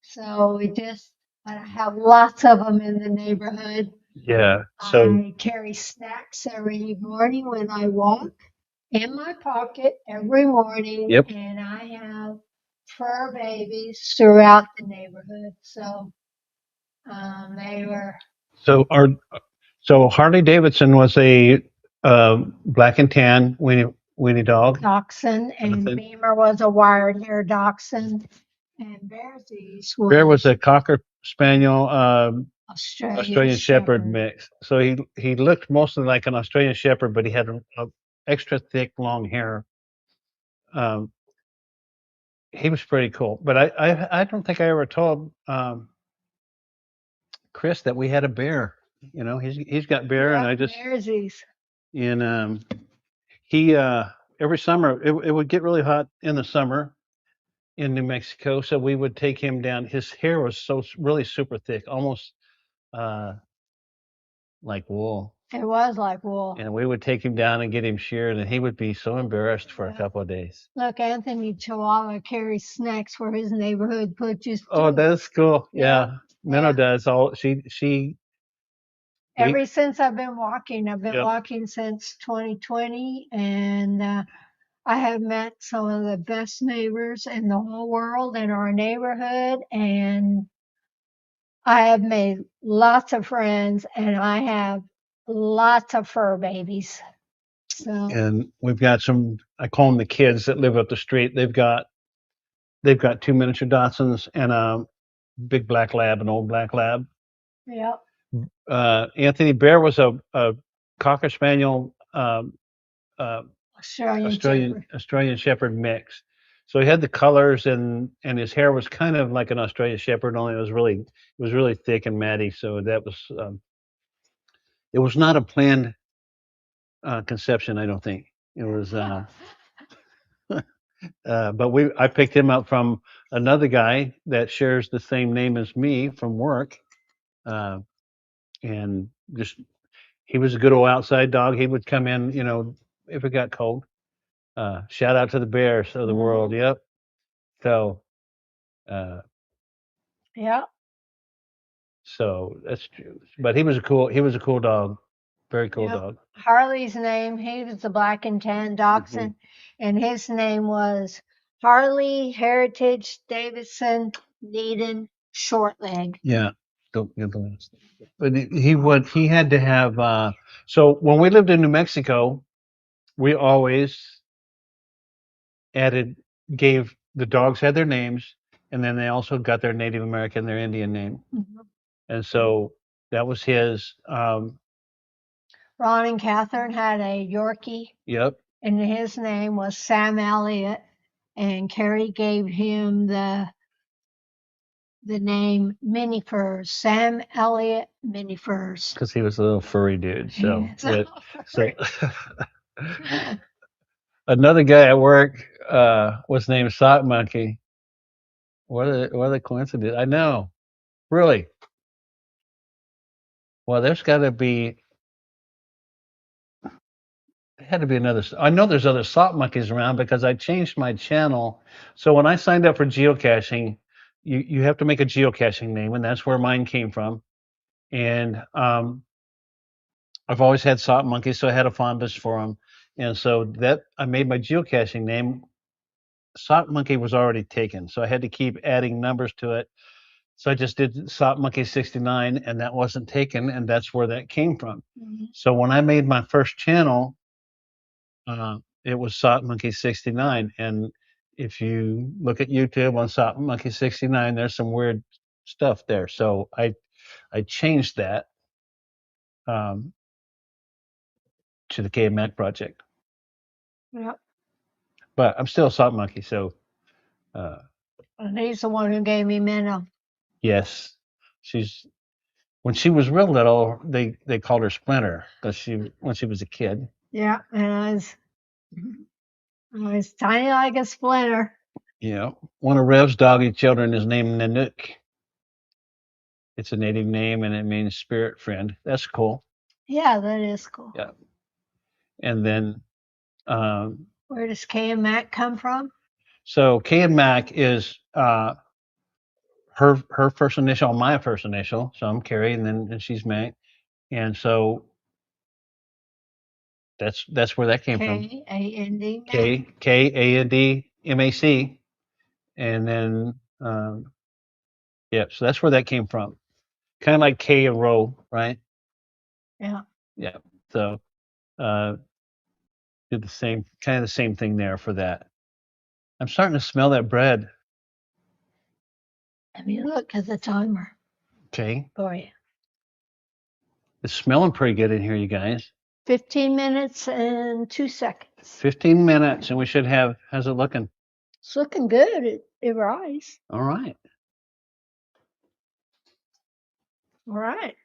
[SPEAKER 2] so I have lots of them in the neighborhood.
[SPEAKER 1] Yeah. So
[SPEAKER 2] I carry snacks every morning when I walk in my pocket every morning,
[SPEAKER 1] Yep.
[SPEAKER 2] and I have fur babies throughout the neighborhood. So they were
[SPEAKER 1] so Harley Davidson was a black and tan weenie dog.
[SPEAKER 2] dachshund, and
[SPEAKER 1] Dachshund.
[SPEAKER 2] Beamer was a wired hair dachshund, and Bearsies
[SPEAKER 1] Bear was
[SPEAKER 2] was
[SPEAKER 1] a cocker spaniel
[SPEAKER 2] Australian
[SPEAKER 1] Shepherd mix. So he looked mostly like an Australian Shepherd, but he had a extra thick long hair. Um, he was pretty cool. But I don't think I ever told Chris that we had a bear. You know, he's got bear, and I just
[SPEAKER 2] Bearsies.
[SPEAKER 1] and he every summer it would get really hot in the summer in New Mexico, so we would take him down. His hair was really super thick, almost uh, like wool.
[SPEAKER 2] It was like wool.
[SPEAKER 1] And we would take him down and get him sheared, and he would be so embarrassed for a
[SPEAKER 2] Yeah.
[SPEAKER 1] couple of days.
[SPEAKER 2] Look, Anthony Chihuahua carries snacks for his neighborhood purchase
[SPEAKER 1] Oh,
[SPEAKER 2] too.
[SPEAKER 1] that's cool.
[SPEAKER 2] Yeah.
[SPEAKER 1] Yeah. Minnow
[SPEAKER 2] Yeah.
[SPEAKER 1] does all she
[SPEAKER 2] Ever since I've been walking
[SPEAKER 1] Yep.
[SPEAKER 2] since 2020, and I have met some of the best neighbors in the whole world in our neighborhood, and I have made lots of friends, and I have lots of fur babies. So,
[SPEAKER 1] And we've got some, I call them the kids that live up the street. They've got two miniature Dachshunds and a big black lab, an old black lab.
[SPEAKER 2] yep,
[SPEAKER 1] Anthony Bear was a cocker spaniel
[SPEAKER 2] Australian Shepherd.
[SPEAKER 1] Australian Shepherd mix. So he had the colors, and his hair was kind of like an Australian Shepherd, only it was really thick and matty. So that was it was not a planned conception, I don't think. It was, but I picked him up from another guy that shares the same name as me from work, uh, and just he was a good old outside dog. He would come in, if it got cold. Shout out to the bears of the world.
[SPEAKER 2] Mhm.
[SPEAKER 1] Yep. So, uh,
[SPEAKER 2] Yep,
[SPEAKER 1] so that's true. But he was a cool dog, very cool
[SPEAKER 2] yep.
[SPEAKER 1] dog.
[SPEAKER 2] Harley's name, he was the black and tan
[SPEAKER 1] Hmm.
[SPEAKER 2] dachshund, and his name was Harley Heritage Davidson Needham Shortleg.
[SPEAKER 1] Yeah. Don't get the last thing. But he had to have. So when we lived in New Mexico, we always added gave the dogs had their names, and then they also got their Native American, their Indian name,
[SPEAKER 2] Mhm.
[SPEAKER 1] and so that was his.
[SPEAKER 2] Ron and Catherine had a Yorkie,
[SPEAKER 1] Yep.
[SPEAKER 2] and his name was Sam Elliott, and Carrie gave him the name Mini Furs, Sam Elliott Mini Furs.
[SPEAKER 1] Because he was a little furry dude. So, so another guy at work was named Sock Monkey. What a coincidence! I know, really. Well, there had to be another. I know there's other sock monkeys around because I changed my channel. So when I signed up for geocaching, you have to make a geocaching name, and that's where mine came from. And I've always had sock monkeys, so I had a fondness for them. And so that I made my geocaching name. Sock monkey was already taken, so I had to keep adding numbers to it. So I just did Sock Monkey 69, and that wasn't taken, and that's where that came from.
[SPEAKER 2] Mhm.
[SPEAKER 1] So when I made my first channel, it was Sock Monkey 69. And if you look at YouTube on Sock Monkey 69, there's some weird stuff there. So I changed that um, to the KMAC project.
[SPEAKER 2] Yep.
[SPEAKER 1] But I'm still a salt monkey, so
[SPEAKER 2] And he's the one who gave me Minnow.
[SPEAKER 1] yes, she's. When she was real little, they called her Splinter because when she was a kid.
[SPEAKER 2] Yeah, and I was tiny like a splinter.
[SPEAKER 1] Yeah, one of Rev's doggy children is named Nanook. It's a native name and it means spirit friend. That's cool.
[SPEAKER 2] Yeah, that is cool.
[SPEAKER 1] Yeah. And then,
[SPEAKER 2] Where does Kay and Mac come from?
[SPEAKER 1] so Kay and Mac is her first initial, my first initial. So I'm Carrie, and she's Mac, and so that's where that came from.
[SPEAKER 2] K-A-N-D.
[SPEAKER 1] K-A-N-D-M-A-C, and then yeah, so that's where that came from. Kind of like K and Row, right?
[SPEAKER 2] Yeah.
[SPEAKER 1] Yeah. So uh, did the same kind of the same thing there for that. I'm starting to smell that bread.
[SPEAKER 2] Let me look at the timer
[SPEAKER 1] Okay,
[SPEAKER 2] for you.
[SPEAKER 1] it's smelling pretty good in here, you guys.
[SPEAKER 2] 15 minutes and 2 seconds.
[SPEAKER 1] 15 minutes, and we should have. How's it looking?
[SPEAKER 2] It's looking good. It rise.
[SPEAKER 1] All right.
[SPEAKER 2] All right.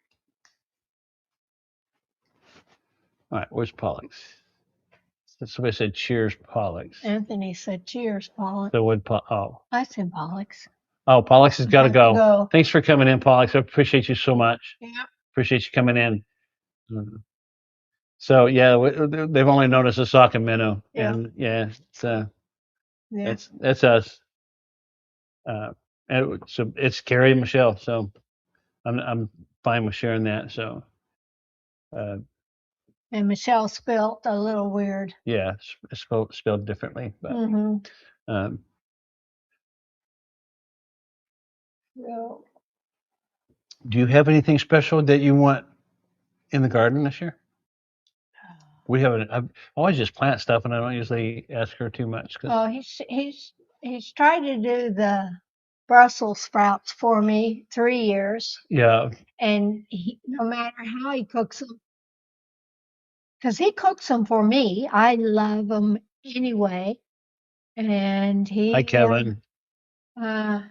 [SPEAKER 1] All right. Where's Pollux? Somebody said cheers, Pollux.
[SPEAKER 2] Anthony said, cheers, Pollux.
[SPEAKER 1] So would oh.
[SPEAKER 2] I said Pollux.
[SPEAKER 1] Oh, Pollux has got to
[SPEAKER 2] Have to
[SPEAKER 1] go.
[SPEAKER 2] go.
[SPEAKER 1] Thanks for coming in, Pollux. I appreciate you so much.
[SPEAKER 2] Yeah.
[SPEAKER 1] Appreciate you coming in. So yeah, they've only noticed a sock and Minnow,
[SPEAKER 2] Yeah.
[SPEAKER 1] and yeah, it's
[SPEAKER 2] Yeah.
[SPEAKER 1] that's us. And so it's Carrie and Michelle. So I'm fine with sharing that. So
[SPEAKER 2] And Michelle spelt a little weird.
[SPEAKER 1] yeah, it's spelled differently. But
[SPEAKER 2] Mm-hmm.
[SPEAKER 1] um,
[SPEAKER 2] So,
[SPEAKER 1] do you have anything special that you want in the garden this year? We haven't. I always just plant stuff, and I don't usually ask her too much.
[SPEAKER 2] oh, he's tried to do the Brussels sprouts for me 3 years,
[SPEAKER 1] Yeah,
[SPEAKER 2] and no matter how he cooks them, because he cooks them for me, I love them anyway, and
[SPEAKER 1] hi Kevin.
[SPEAKER 2] uh,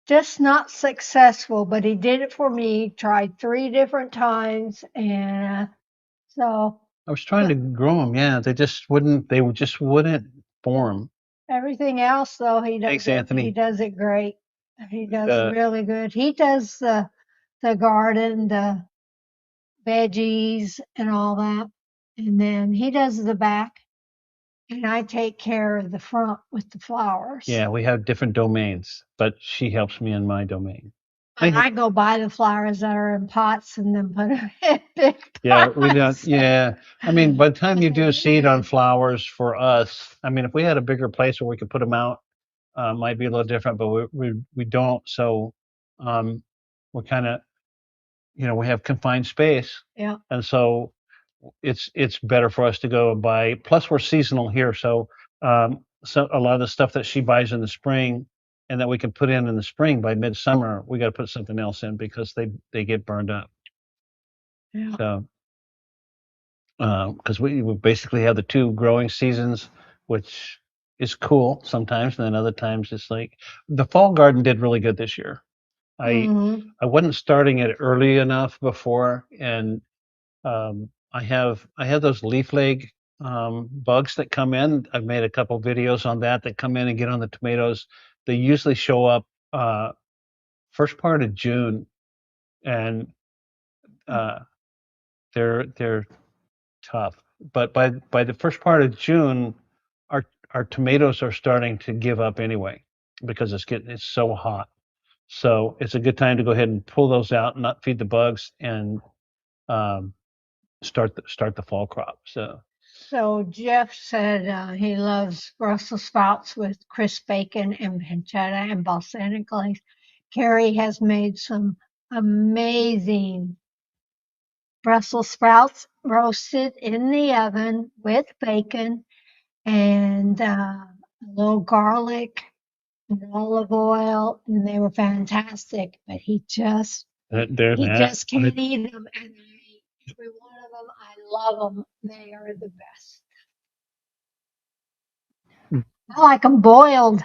[SPEAKER 2] just not successful. But he did it for me. Tried 3 different times, and so
[SPEAKER 1] I was trying to grow them. Yeah, they just wouldn't. They just wouldn't form.
[SPEAKER 2] everything else, though,
[SPEAKER 1] Thanks,
[SPEAKER 2] he
[SPEAKER 1] Anthony.
[SPEAKER 2] does it great. He does
[SPEAKER 1] Uh,
[SPEAKER 2] really good. He does the garden, the veggies, and all that, and then he does the back, and I take care of the front with the flowers.
[SPEAKER 1] Yeah, we have different domains, but she helps me in my domain.
[SPEAKER 2] And I go buy the flowers that are in pots and then put them in big
[SPEAKER 1] Yeah, we don't.
[SPEAKER 2] pots.
[SPEAKER 1] Yeah, I mean, by the time you do a seed on flowers for us, I mean, if we had a bigger place where we could put them out, might be a little different, but we don't. So, we're kind of, we have confined space,
[SPEAKER 2] Yeah.
[SPEAKER 1] and so it's better for us to go and buy. Plus, we're seasonal here, so so a lot of the stuff that she buys in the spring and that we can put in the spring, by midsummer, we got to put something else in because they get burned up.
[SPEAKER 2] Yeah.
[SPEAKER 1] So because we basically have the two growing seasons, which is cool sometimes, and then other times it's like the fall garden did really good this year.
[SPEAKER 2] Mhm.
[SPEAKER 1] I wasn't starting it early enough before, and I have those leaf leg bugs that come in. I've made a couple videos on that come in and get on the tomatoes. They usually show up first part of June, and uh, they're tough. But by the first part of June, our tomatoes are starting to give up anyway because it's so hot. So it's a good time to go ahead and pull those out, and not feed the bugs, and um, start the fall crop.
[SPEAKER 2] So Jeff said he loves Brussels sprouts with crisp bacon and pancetta and balsamic glaze. Carrie has made some amazing Brussels sprouts roasted in the oven with bacon and a little garlic and olive oil, and they were fantastic. But he just can't eat them, and every one of them, I love them. They are the best. I like them boiled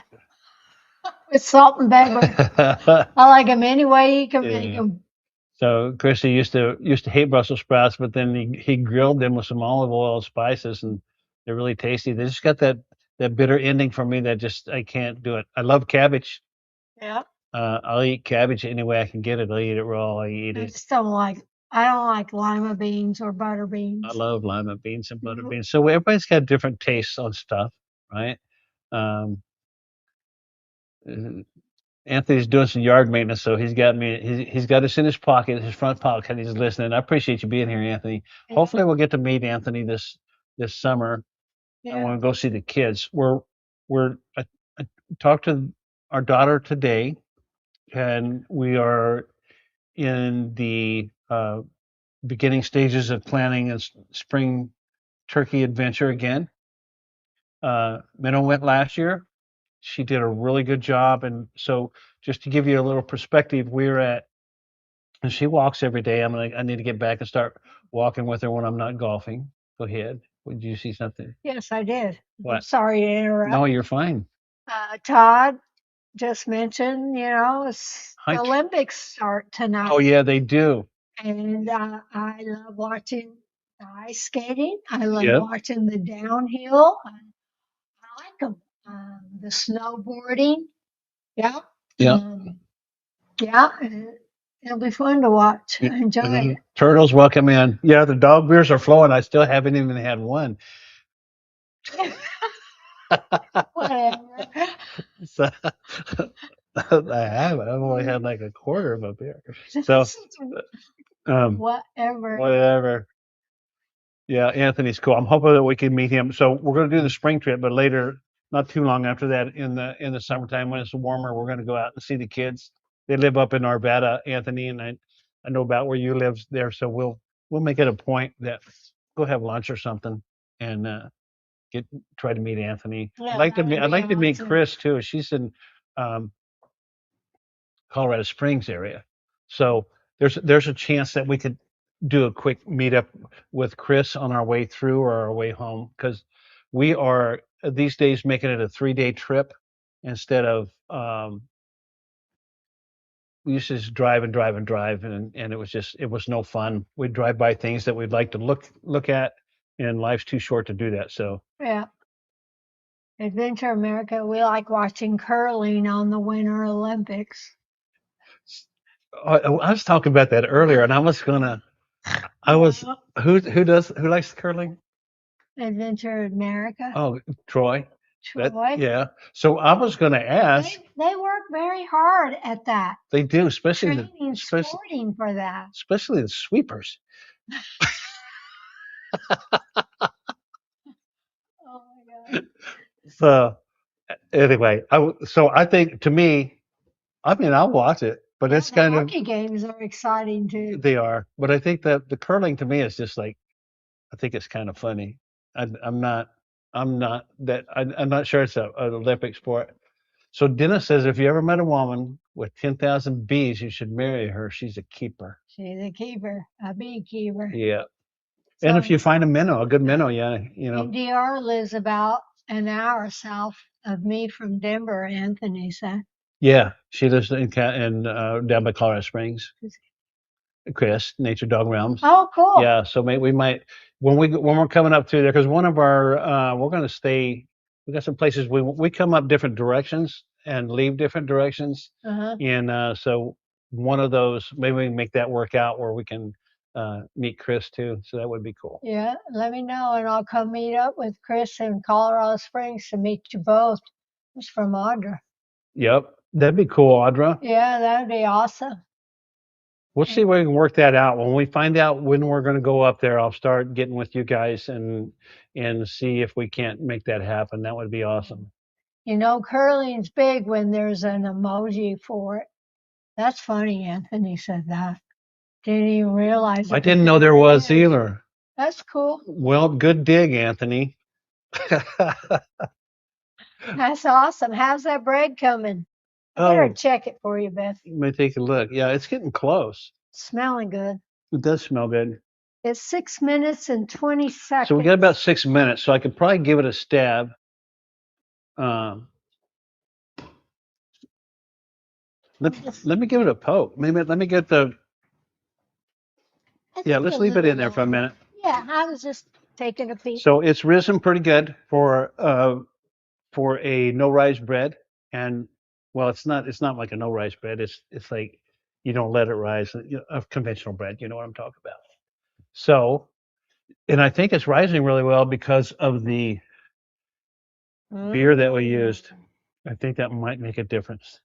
[SPEAKER 2] with salt and pepper. I like them any way you can make
[SPEAKER 1] Yeah.
[SPEAKER 2] them.
[SPEAKER 1] So Chrissy used to hate Brussels sprouts, but then he grilled them with some olive oil and spices, and they're really tasty. They just got that bitter ending for me that just I can't do it. I love cabbage.
[SPEAKER 2] Yeah.
[SPEAKER 1] I'll eat cabbage any way I can get it. I'll eat it raw. I eat
[SPEAKER 2] I
[SPEAKER 1] it.
[SPEAKER 2] just don't like. I don't like lima beans or butter
[SPEAKER 1] I
[SPEAKER 2] beans.
[SPEAKER 1] love lima beans and butter
[SPEAKER 2] Mhm.
[SPEAKER 1] beans. So everybody's got different tastes on stuff, right? Um, uh, Anthony's doing some yard maintenance, so he's got us in his pocket, his front pocket. He's listening. I appreciate you being here, Anthony.
[SPEAKER 2] Yeah.
[SPEAKER 1] Hopefully, we'll get to meet Anthony this summer. I
[SPEAKER 2] Yeah.
[SPEAKER 1] want to go see the kids. I talked to our daughter today, and we are in the beginning stages of planning a spring turkey adventure again. Minnow went last year. She did a really good job, and so just to give you a little perspective, we're at and she walks every day. I need to get back and start walking with her when I'm not golfing. Go ahead. Would you see something?
[SPEAKER 2] Yes, I did. I'm
[SPEAKER 1] What?
[SPEAKER 2] sorry to interrupt.
[SPEAKER 1] No, you're fine.
[SPEAKER 2] Todd just mentioned,
[SPEAKER 1] Hi.
[SPEAKER 2] the Olympics start tonight.
[SPEAKER 1] Oh yeah, they do.
[SPEAKER 2] And I love watching the ice skating. I love
[SPEAKER 1] Yep.
[SPEAKER 2] watching the downhill. I like them. The snowboarding. Yeah.
[SPEAKER 1] Yeah.
[SPEAKER 2] Yeah. It'll be fun to watch.
[SPEAKER 1] Yeah.
[SPEAKER 2] I enjoy
[SPEAKER 1] And then
[SPEAKER 2] it.
[SPEAKER 1] turtles welcome in. Yeah, the dog beers are flowing. I still haven't even had one.
[SPEAKER 2] Whatever.
[SPEAKER 1] So I haven't. I've only had like a quarter of a beer. So
[SPEAKER 2] Whatever.
[SPEAKER 1] whatever. Yeah, Anthony's cool. I'm hoping that we can meet him. So we're going to do the spring trip, but later, not too long after that, in the summertime when it's warmer, we're going to go out and see the kids. They live up in Arvada, Anthony, and I know about where you live there, so we'll make it a point that go have lunch or something and get try to meet Anthony.
[SPEAKER 2] Yeah,
[SPEAKER 1] I'd like to meet
[SPEAKER 2] awesome.
[SPEAKER 1] Chris too. She's in um, Colorado Springs area. So there's a chance that we could do a quick meetup with Chris on our way through or our way home because we are these days making it a 3-day trip instead of we used to just drive and drive and drive and it was no fun. We'd drive by things that we'd like to look at and life's too short to do that. So
[SPEAKER 2] Yeah. Adventure America, we like watching curling on the Winter Olympics.
[SPEAKER 1] I was talking about that earlier and I was who likes curling?
[SPEAKER 2] Adventure America.
[SPEAKER 1] Oh, Troy.
[SPEAKER 2] Troy.
[SPEAKER 1] Yeah. So I was going to ask.
[SPEAKER 2] They work very hard at that.
[SPEAKER 1] They do, especially
[SPEAKER 2] Training, sporting for that.
[SPEAKER 1] especially the sweepers.
[SPEAKER 2] Oh my God.
[SPEAKER 1] So anyway, so I think to me, I mean, I'll watch it, but it's
[SPEAKER 2] The
[SPEAKER 1] kind of
[SPEAKER 2] hockey games are exciting too.
[SPEAKER 1] they are. But I think that the curling to me is just like I think it's kind of funny. I'm not. I'm not sure it's an Olympic sport. So Dennis says if you ever met a woman with 10,000 bees, you should marry her. She's a keeper.
[SPEAKER 2] She's a keeper, a beekeeper.
[SPEAKER 1] Yeah. And if you find a minnow, a good minnow, yeah,
[SPEAKER 2] NDR lives about an hour south of me from Denver, Anthony said.
[SPEAKER 1] Yeah, she lives in down by Colorado Springs. Chris, Nature Dog Realms.
[SPEAKER 2] Oh, cool.
[SPEAKER 1] Yeah, so we might when we're coming up through there because one of our we're going to stay. We got some places we come up different directions and leave different directions, and so one of those maybe we can make that work out where we can meet Chris too. So that would be cool.
[SPEAKER 2] Yeah, let me know and I'll come meet up with Chris in Colorado Springs to meet you both. It's from Audra.
[SPEAKER 1] Yep, that'd be cool, Audra.
[SPEAKER 2] Yeah, that'd be awesome.
[SPEAKER 1] We'll see if we can work that out. When we find out when we're going to go up there, I'll start getting with you guys and see if we can't make that happen. That would be awesome.
[SPEAKER 2] Curling's big when there's an emoji for it. That's funny, Anthony said that. Didn't even realize it.
[SPEAKER 1] I didn't know there was either.
[SPEAKER 2] That's cool.
[SPEAKER 1] Well, good dig, Anthony.
[SPEAKER 2] That's awesome. How's that bread coming? I better check it for you, Beth.
[SPEAKER 1] Let me take a look. Yeah, it's getting close.
[SPEAKER 2] Smelling good.
[SPEAKER 1] It does smell good.
[SPEAKER 2] It's 6 minutes and 20 seconds.
[SPEAKER 1] So we got about 6 minutes, so I could probably give it a stab. Um, let me give it a poke. Maybe let me get the.
[SPEAKER 2] I
[SPEAKER 1] Yeah,
[SPEAKER 2] think
[SPEAKER 1] let's
[SPEAKER 2] a
[SPEAKER 1] leave it in there
[SPEAKER 2] little
[SPEAKER 1] for a minute.
[SPEAKER 2] Yeah, I was just taking a peek.
[SPEAKER 1] So it's risen pretty good for a no rise bread, and well, it's not like a no rise bread. It's like you don't let it rise. Of conventional bread, you know what I'm talking about. So, and I think it's rising really well because of the beer that we used. I think that might make a difference.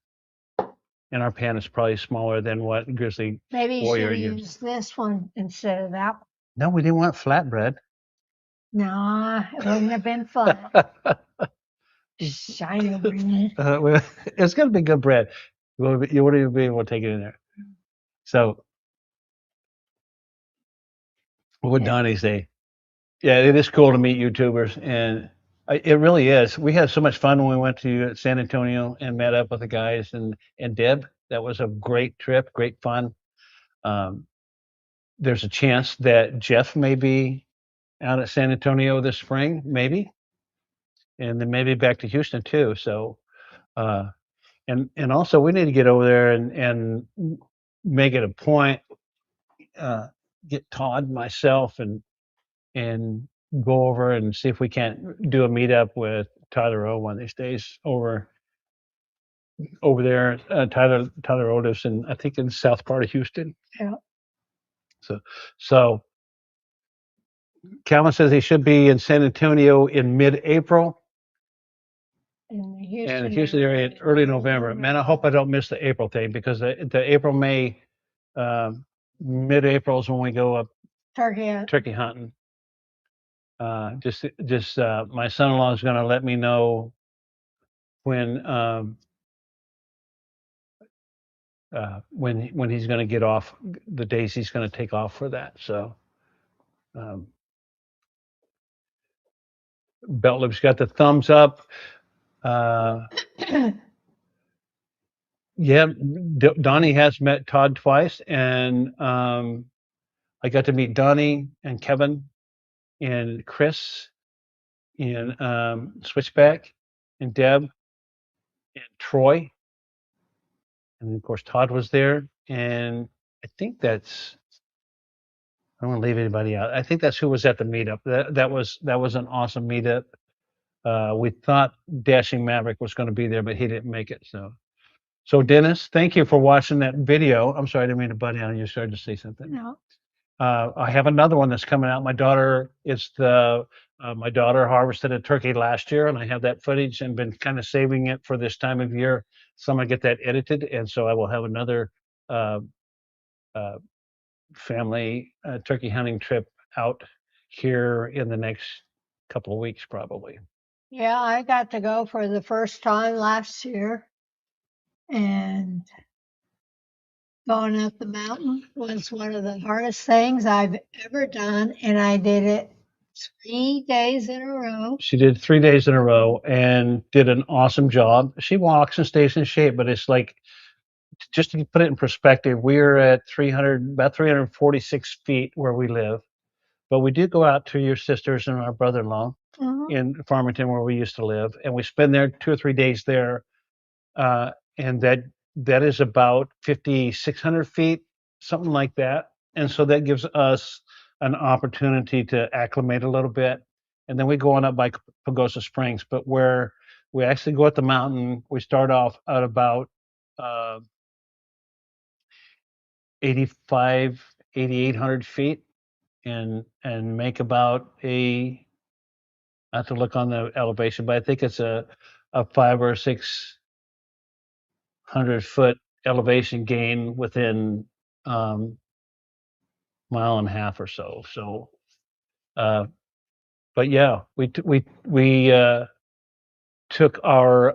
[SPEAKER 1] And our pan is probably smaller than what Grizzly
[SPEAKER 2] Maybe you
[SPEAKER 1] Warrior
[SPEAKER 2] should have
[SPEAKER 1] used.
[SPEAKER 2] used this one instead of that one.
[SPEAKER 1] No, we didn't want flatbread.
[SPEAKER 2] No, it wouldn't have been fun. Shiny bread.
[SPEAKER 1] It's going to be good bread. You wouldn't even be able to take it in there. So, what would
[SPEAKER 2] Yeah.
[SPEAKER 1] Donnie say? Yeah, it is cool to meet YouTubers, and it really is. We had so much fun when we went to San Antonio and met up with the guys and Deb. That was a great trip, great fun. Um, there's a chance that Jeff may be out at San Antonio this spring, maybe, and then maybe back to Houston too. So, uh, and also we need to get over there and make it a point, uh, get Todd, myself, and go over and see if we can't do a meetup with Tyler O one of these days over there. Tyler O lives in, I think, in south part of Houston.
[SPEAKER 2] Yeah.
[SPEAKER 1] So Calvin says he should be in San Antonio in mid-April
[SPEAKER 2] In the
[SPEAKER 1] and
[SPEAKER 2] Houston
[SPEAKER 1] Houston area in early November. Man, I hope I don't miss the April thing because the April May mid-April is when we go up
[SPEAKER 2] Turkey.
[SPEAKER 1] turkey hunting. Just my son-in-law is going to let me know when when he's going to get off, the days he's going to take off for that. So um, Beltlip's got the thumbs up. Yeah, Donnie has met Todd twice, and I got to meet Donnie and Kevin and Chris and Switchback and Deb and Troy, and of course Todd was there. And I think that's, I don't want to leave anybody out. I think that's who was at the meetup. That was an awesome meetup. We thought Dashing Maverick was going to be there, but he didn't make it. So Dennis, thank you for watching that video. I'm sorry, I didn't mean to butt in on you. Started to say something.
[SPEAKER 2] No.
[SPEAKER 1] I have another one that's coming out. My daughter harvested a turkey last year, and I have that footage and been kind of saving it for this time of year. So I'm gonna get that edited, and so I will have another uh, uh, family turkey hunting trip out here in the next couple of weeks, probably.
[SPEAKER 2] Yeah, I got to go for the first time last year, and going up the mountain was one of the hardest things I've ever done, and I did it 3 days in a row.
[SPEAKER 1] She did 3 days in a row and did an awesome job. She walks and stays in shape, but it's like, just to put it in perspective, we're at about 346 feet where we live, but we do go out to your sisters and our brother-in-law
[SPEAKER 2] Mhm.
[SPEAKER 1] in Farmington where we used to live, and we spend there 2 or 3 days there, and that is about 5,600 feet, something like that. And so that gives us an opportunity to acclimate a little bit, and then we go on up by Pagosa Springs, but where we actually go up the mountain, we start off at about uh, 85, 8,800 feet, and make about I have to look on the elevation, but I think it's a 5 or 600 foot elevation gain within um, mile and a half or so. So, uh, but yeah, we took our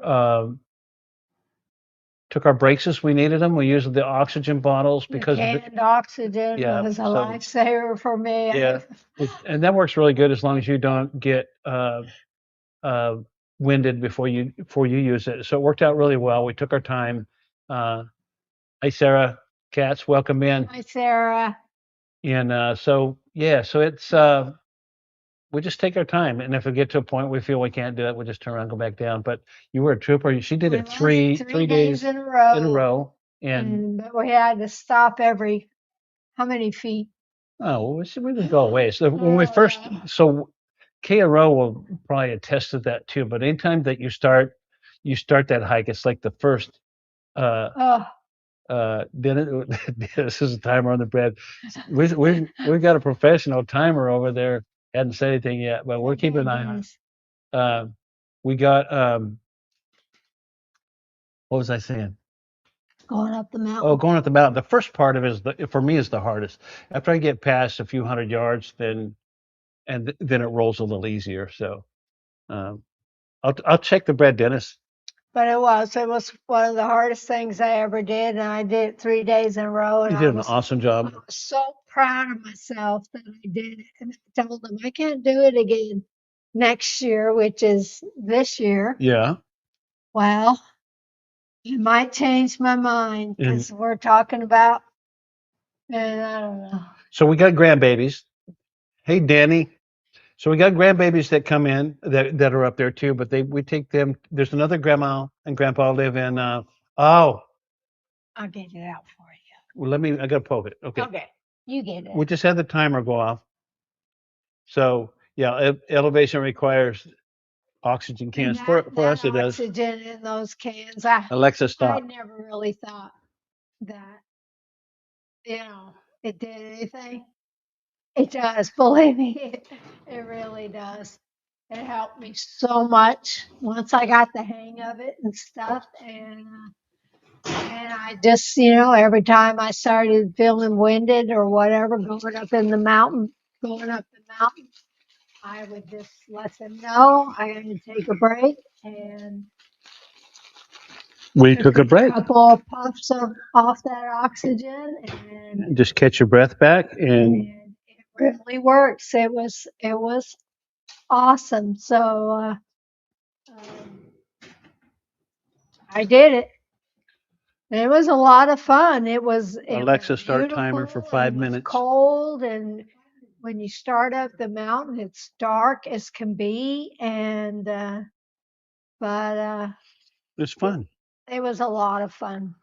[SPEAKER 1] took our breaks as we needed them. We used the oxygen bottles
[SPEAKER 2] The
[SPEAKER 1] because
[SPEAKER 2] canned oxygen
[SPEAKER 1] yeah,
[SPEAKER 2] was a
[SPEAKER 1] so
[SPEAKER 2] lifesaver for me.
[SPEAKER 1] yeah, and that works really good as long as you don't get uh, winded before you use it. So it worked out really well. We took our time. Uh, Hi, Sarah Katz, welcome in.
[SPEAKER 2] Hi, Sarah.
[SPEAKER 1] And so yeah, so it's we just take our time, and if we get to a point we feel we can't do it, we just turn around and go back down. But you were a trooper. She did
[SPEAKER 2] We
[SPEAKER 1] it
[SPEAKER 2] went
[SPEAKER 1] three days
[SPEAKER 2] in a
[SPEAKER 1] in a
[SPEAKER 2] row,
[SPEAKER 1] row, and
[SPEAKER 2] but we had to stop every how many feet?
[SPEAKER 1] oh, we didn't go away. So when we
[SPEAKER 2] Oh,
[SPEAKER 1] first,
[SPEAKER 2] yeah.
[SPEAKER 1] so KRO will probably attest to that too. But anytime that you start that hike, it's like the first. Uh,
[SPEAKER 2] Oh,
[SPEAKER 1] then this is a timer on the bread. We got a professional timer over there. Hadn't said anything yet, but we're keeping an eye on it. We got what was I saying?
[SPEAKER 2] going up the
[SPEAKER 1] Oh,
[SPEAKER 2] mountain.
[SPEAKER 1] going up the mountain. The first part of it for me is the hardest. After I get past a few hundred yards, then it rolls a little easier. So um, I'll check the bread, Dennis.
[SPEAKER 2] But it was one of the hardest things I ever did, and I did it 3 days in a row, and
[SPEAKER 1] You
[SPEAKER 2] I
[SPEAKER 1] did an
[SPEAKER 2] was
[SPEAKER 1] awesome job.
[SPEAKER 2] so proud of myself that I did it. And I told them I can't do it again next year, which is this year.
[SPEAKER 1] Yeah,
[SPEAKER 2] Well, I might change my mind
[SPEAKER 1] and
[SPEAKER 2] because we're talking about, and I don't know.
[SPEAKER 1] so we got grandbabies. Hey, Danny. So we got grandbabies that come in that are up there too, but we take them. There's another grandma and grandpa live in. Oh,
[SPEAKER 2] I'll get it out for you.
[SPEAKER 1] well, I gotta poke it. Okay.
[SPEAKER 2] Okay, you get
[SPEAKER 1] We
[SPEAKER 2] it.
[SPEAKER 1] just had the timer go off. So yeah, elevation requires oxygen
[SPEAKER 2] And
[SPEAKER 1] cans. For
[SPEAKER 2] that
[SPEAKER 1] us, it does.
[SPEAKER 2] oxygen in those cans,
[SPEAKER 1] Alexa,
[SPEAKER 2] I
[SPEAKER 1] stop.
[SPEAKER 2] never really thought that, it did anything. It does, believe me, it really does. It helped me so much once I got the hang of it and stuff. And I just, every time I started feeling winded or whatever, going up the mountain, I would just let them know I had to take a break and
[SPEAKER 1] We took a break.
[SPEAKER 2] couple of puffs off that oxygen, and
[SPEAKER 1] Just catch your breath back, and
[SPEAKER 2] it really works. It was awesome. So um, I did it. And it was a lot of fun. It was
[SPEAKER 1] Alexa, start timer for
[SPEAKER 2] beautiful. It
[SPEAKER 1] 5
[SPEAKER 2] was
[SPEAKER 1] minutes.
[SPEAKER 2] cold, and when you start up the mountain, it's dark as can be. And but
[SPEAKER 1] It's fun.
[SPEAKER 2] it was a lot of fun.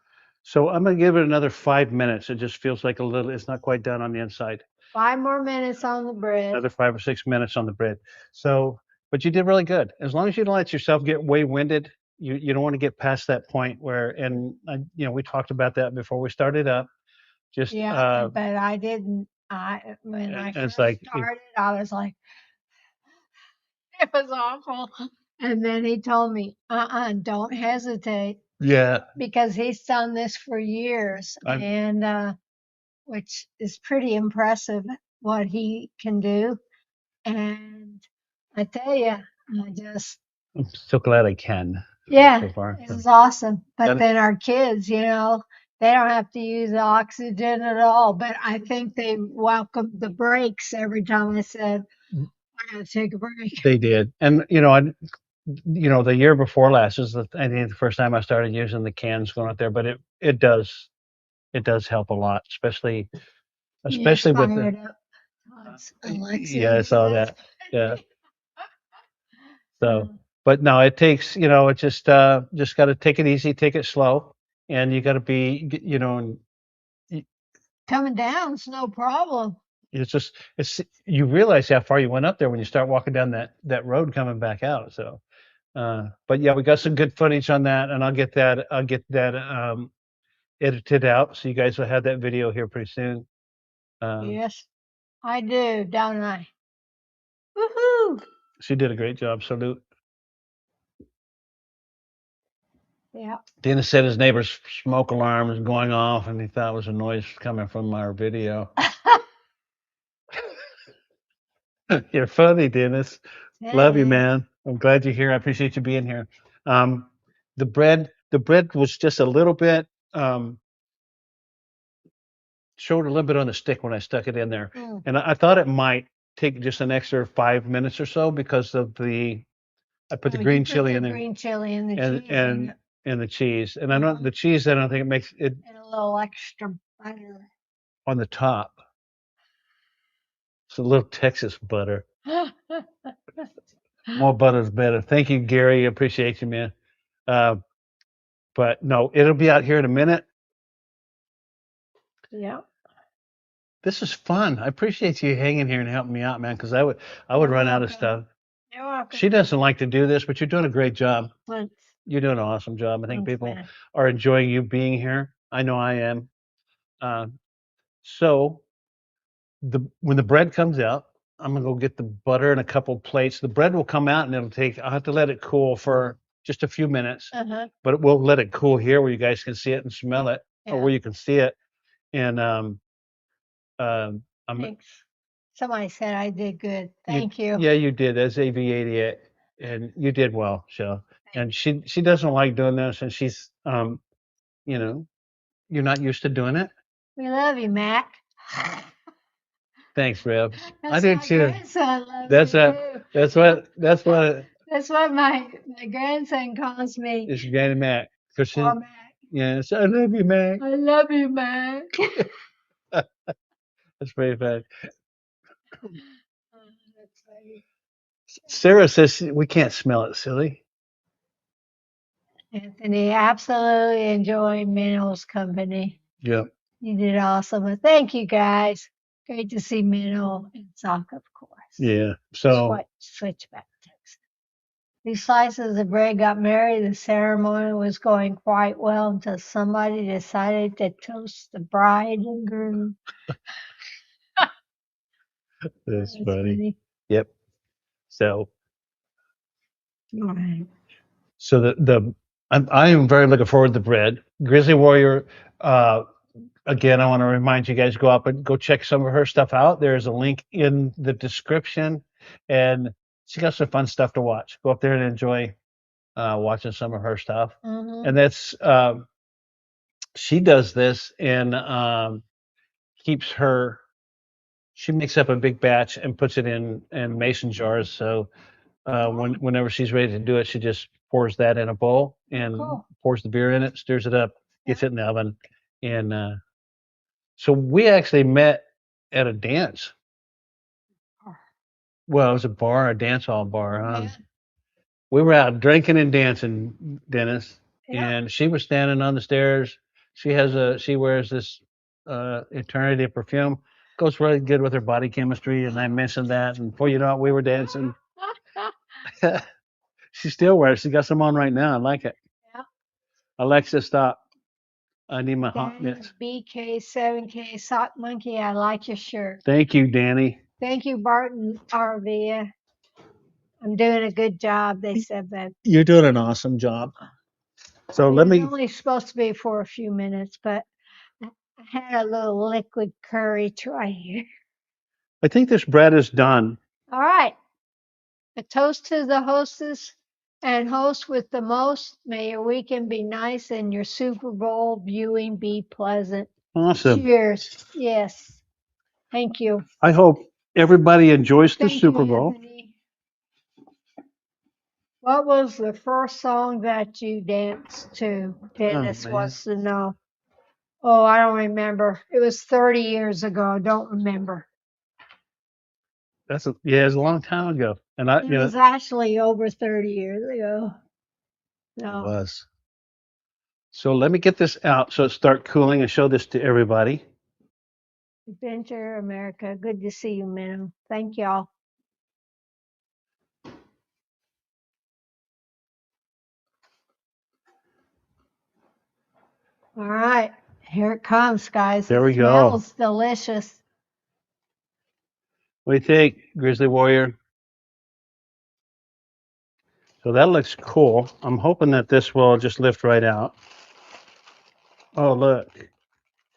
[SPEAKER 1] So I'm gonna give it another 5 minutes. It just feels like a little. It's not quite done on the inside.
[SPEAKER 2] 5 more minutes on the bread.
[SPEAKER 1] Another 5 or 6 minutes on the bread. So, but you did really good. As long as you don't let yourself get way winded, you don't want to get past that point where, and we talked about that before we started up. Just
[SPEAKER 2] Yeah, but I didn't. When I
[SPEAKER 1] and it's
[SPEAKER 2] first
[SPEAKER 1] like,
[SPEAKER 2] started, I was like, it was awful. And then he told me, don't hesitate,
[SPEAKER 1] yeah,
[SPEAKER 2] because he's done this for years,
[SPEAKER 1] I'm
[SPEAKER 2] and which is pretty impressive what he can do. And I tell you,
[SPEAKER 1] I'm so glad I can
[SPEAKER 2] yeah,
[SPEAKER 1] so far.
[SPEAKER 2] it was awesome. But
[SPEAKER 1] And
[SPEAKER 2] then our kids, they don't have to use oxygen at all. But I think they welcomed the breaks every time I said, I gotta take a break.
[SPEAKER 1] they did, and the year before last is I think the first time I started using the cans going out there, but it does help a lot, especially with the
[SPEAKER 2] Fired up. Alexa,
[SPEAKER 1] yeah, I saw
[SPEAKER 2] that's
[SPEAKER 1] that. Yeah. So, but no, it takes, it just got to take it easy, take it slow, and you got to and y-
[SPEAKER 2] coming down's no problem.
[SPEAKER 1] you realize how far you went up there when you start walking down that road coming back out. So, but yeah, we got some good footage on that, and I'll get that edited out, so you guys will have that video here pretty soon.
[SPEAKER 2] Yes, I do, don't I? Woohoo!
[SPEAKER 1] She did a great job. Salute.
[SPEAKER 2] Yeah.
[SPEAKER 1] Dennis said his neighbor's smoke alarm was going off, and he thought it was a noise coming from our video. You're funny, Dennis. Love you, man. I'm glad you're here. I appreciate you being here. Um, the bread was just a little bit, showed a little bit on the stick when I stuck it in there,
[SPEAKER 2] Mm.
[SPEAKER 1] and I thought it might take just an extra 5 minutes or so because of I put the green chili in there
[SPEAKER 2] Green chili and the
[SPEAKER 1] and
[SPEAKER 2] cheese
[SPEAKER 1] and and the cheese, and I don't
[SPEAKER 2] Mhm.
[SPEAKER 1] the cheese. I don't think it makes it
[SPEAKER 2] and a little extra butter.
[SPEAKER 1] on the top. It's a little Texas butter. More butter's better. Thank you, Gary. Appreciate you, man. Uh, but no, it'll be out here in a minute.
[SPEAKER 2] Yeah.
[SPEAKER 1] This is fun. I appreciate you hanging here and helping me out, man, because I would
[SPEAKER 2] You're
[SPEAKER 1] run out of
[SPEAKER 2] welcome.
[SPEAKER 1] stuff.
[SPEAKER 2] You're welcome.
[SPEAKER 1] She doesn't like to do this, but you're doing a great job.
[SPEAKER 2] Thanks.
[SPEAKER 1] You're doing an awesome job. I think
[SPEAKER 2] Thanks,
[SPEAKER 1] people
[SPEAKER 2] man.
[SPEAKER 1] are enjoying you being here. I know I am. Uh, so when the bread comes out, I'm gonna go get the butter and a couple plates. The bread will come out and I'll have to let it cool for just a few minutes,
[SPEAKER 2] Uh-huh.
[SPEAKER 1] but we'll let it cool here where you guys can see it and smell it, or
[SPEAKER 2] Yeah.
[SPEAKER 1] where you can see it. And I'm
[SPEAKER 2] Thanks. Somebody said I did good.
[SPEAKER 1] you,
[SPEAKER 2] Thank you.
[SPEAKER 1] yeah, you did. That's AV88, and you did well, Shell. And she doesn't like doing this, and she's you know, you're not used to doing it.
[SPEAKER 2] We love you, Mac.
[SPEAKER 1] Thanks, Rev. I
[SPEAKER 2] That's
[SPEAKER 1] did
[SPEAKER 2] my
[SPEAKER 1] too.
[SPEAKER 2] grandson loves
[SPEAKER 1] That's
[SPEAKER 2] you
[SPEAKER 1] a
[SPEAKER 2] too.
[SPEAKER 1] that's what
[SPEAKER 2] That's what my grandson calls me.
[SPEAKER 1] it's Granny Mac. Cause
[SPEAKER 2] Or Mac.
[SPEAKER 1] yes, I love you, Mac.
[SPEAKER 2] I love you, Mac.
[SPEAKER 1] That's very funny.
[SPEAKER 2] That's funny.
[SPEAKER 1] Sarah says we can't smell it, silly.
[SPEAKER 2] Anthony, absolutely enjoying Minnow's company.
[SPEAKER 1] Yep.
[SPEAKER 2] You did awesome. And thank you guys. Great to see Minnow and Sock, of course.
[SPEAKER 1] Yeah. So
[SPEAKER 2] Switchback text. These slices of bread got married. The ceremony was going quite well until somebody decided to toast the bride and groom.
[SPEAKER 1] that's
[SPEAKER 2] That's
[SPEAKER 1] funny. Yep. So
[SPEAKER 2] All right.
[SPEAKER 1] so I am very looking forward to the bread. Grizzly Warrior. Again, I want to remind you guys go up and go check some of her stuff out. There's a link in the description, and she got some fun stuff to watch. Go up there and enjoy watching some of her stuff.
[SPEAKER 2] Mm-hmm.
[SPEAKER 1] And that's she does this and keeps her. She makes up a big batch and puts it in mason jars. So whenever she's ready to do it, she just pours that in a bowl and
[SPEAKER 2] Cool.
[SPEAKER 1] pours the beer in it, stirs it up, gets it in the oven, and so we actually met at a dance. Well, it was a bar, a dance hall bar.
[SPEAKER 2] Yeah.
[SPEAKER 1] We were out drinking and dancing, Dennis,
[SPEAKER 2] Yeah.
[SPEAKER 1] and she was standing on the stairs. She wears this Eternity perfume. Goes really good with her body chemistry, and I mentioned that, and before you know it, we were dancing. She still wears. She got some on right now. I like it.
[SPEAKER 2] Yeah.
[SPEAKER 1] Alexa, stop. I need my hot
[SPEAKER 2] Danny
[SPEAKER 1] mitts.
[SPEAKER 2] BK7K Sock Monkey, I like your shirt.
[SPEAKER 1] Thank you, Danny.
[SPEAKER 2] Thank you, Barton Arvia. I'm doing a good job. They said that.
[SPEAKER 1] You're doing an awesome job. So
[SPEAKER 2] It
[SPEAKER 1] let
[SPEAKER 2] was
[SPEAKER 1] me.
[SPEAKER 2] only supposed to be for a few minutes, but I had a little liquid courage right here.
[SPEAKER 1] I think this bread is done.
[SPEAKER 2] All right. A toast to the hostess and host with the most. May your weekend be nice and your Super Bowl viewing be pleasant.
[SPEAKER 1] Awesome.
[SPEAKER 2] Cheers. Yes. Thank you.
[SPEAKER 1] I hope everybody enjoys the
[SPEAKER 2] Thank
[SPEAKER 1] Super
[SPEAKER 2] you,
[SPEAKER 1] Bowl.
[SPEAKER 2] Anthony. What was the first song that you danced to? Dennis
[SPEAKER 1] man.
[SPEAKER 2] wants to know. Oh, I don't remember. It was 30 years ago. I don't remember.
[SPEAKER 1] It was a long time ago, and
[SPEAKER 2] It was actually over 30 years ago.
[SPEAKER 1] it
[SPEAKER 2] So,
[SPEAKER 1] was. So let me get this out so it start cooling and show this to everybody.
[SPEAKER 2] Adventure America. Good to see you, Minnow. Thank y'all. All right. Here it comes, guys.
[SPEAKER 1] There we
[SPEAKER 2] It
[SPEAKER 1] go.
[SPEAKER 2] smells delicious.
[SPEAKER 1] What do you think, Grizzly Warrior? So that looks cool. I'm hoping that this will just lift right out. Oh, look.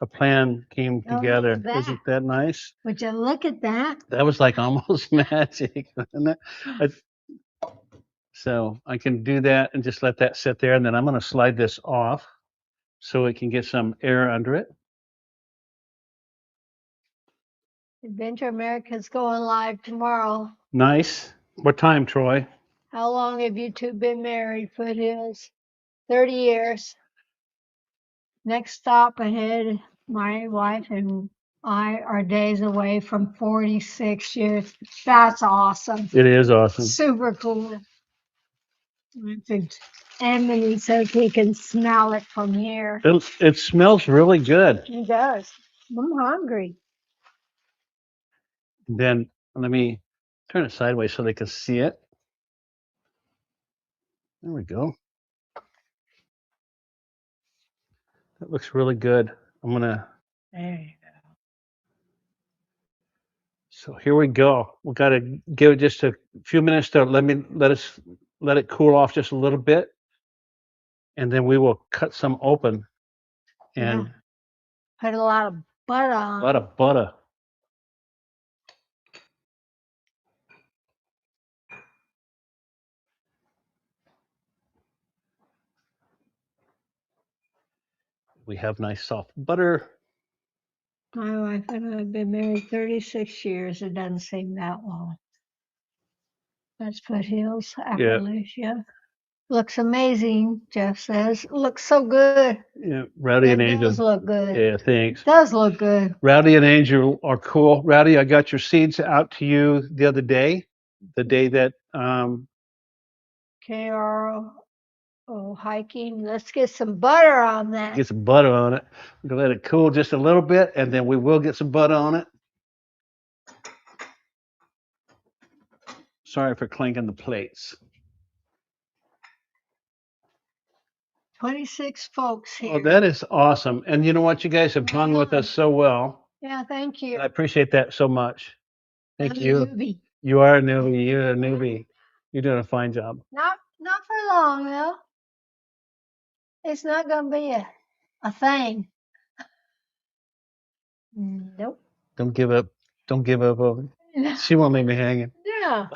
[SPEAKER 1] A plan came
[SPEAKER 2] Oh, look
[SPEAKER 1] together.
[SPEAKER 2] at that.
[SPEAKER 1] Isn't that nice?
[SPEAKER 2] Would you look at that?
[SPEAKER 1] That was like almost magic. Wasn't it? So I can do that and just let that sit there. And then I'm going to slide this off so it can get some air under it.
[SPEAKER 2] Adventure America's going live tomorrow.
[SPEAKER 1] Nice. What time, Troy?
[SPEAKER 2] How long have you two been married, Foothills? 30 years. Next stop ahead, my wife and are days away from 46 years. That's awesome.
[SPEAKER 1] It is awesome.
[SPEAKER 2] Super cool. I think Emily says he can smell it from here.
[SPEAKER 1] It smells really good.
[SPEAKER 2] He does. I'm hungry.
[SPEAKER 1] Then let me turn it sideways so they can see it. There we go. That looks really good. I'm gonna.
[SPEAKER 2] There you go.
[SPEAKER 1] So here we go. We got to give it just a few minutes to let it cool off just a little bit, and then we will cut some open and
[SPEAKER 2] Yeah. Put a lot of butter
[SPEAKER 1] a
[SPEAKER 2] on.
[SPEAKER 1] lot of butter. We have nice soft butter.
[SPEAKER 2] My wife and I have been married 36 years. It doesn't seem that long. That's Foothills, Appalachia. Looks amazing, Jeff says. Looks so good.
[SPEAKER 1] Yeah, Rowdy and
[SPEAKER 2] It
[SPEAKER 1] Angel.
[SPEAKER 2] does look good.
[SPEAKER 1] Yeah, thanks.
[SPEAKER 2] Does look good.
[SPEAKER 1] Rowdy and Angel are cool. Rowdy, I got your seeds out to you the other day, the day that
[SPEAKER 2] KRO hiking. Let's get some butter on that.
[SPEAKER 1] get some butter on it. We're gonna let it cool just a little bit, and then we will get some butter on it. Sorry for clinking the plates.
[SPEAKER 2] 26 folks here.
[SPEAKER 1] Oh, that is awesome. And you know what? You guys have hung with us so well.
[SPEAKER 2] Yeah, thank you.
[SPEAKER 1] I appreciate that so much. Thank
[SPEAKER 2] I'm a
[SPEAKER 1] you.
[SPEAKER 2] newbie.
[SPEAKER 1] You are a newbie. You're a newbie. You're doing a fine job.
[SPEAKER 2] Not for long though. It's not gonna be a thing. Nope.
[SPEAKER 1] Don't give up. Don't give up over. She won't leave me hanging.
[SPEAKER 2] Yeah.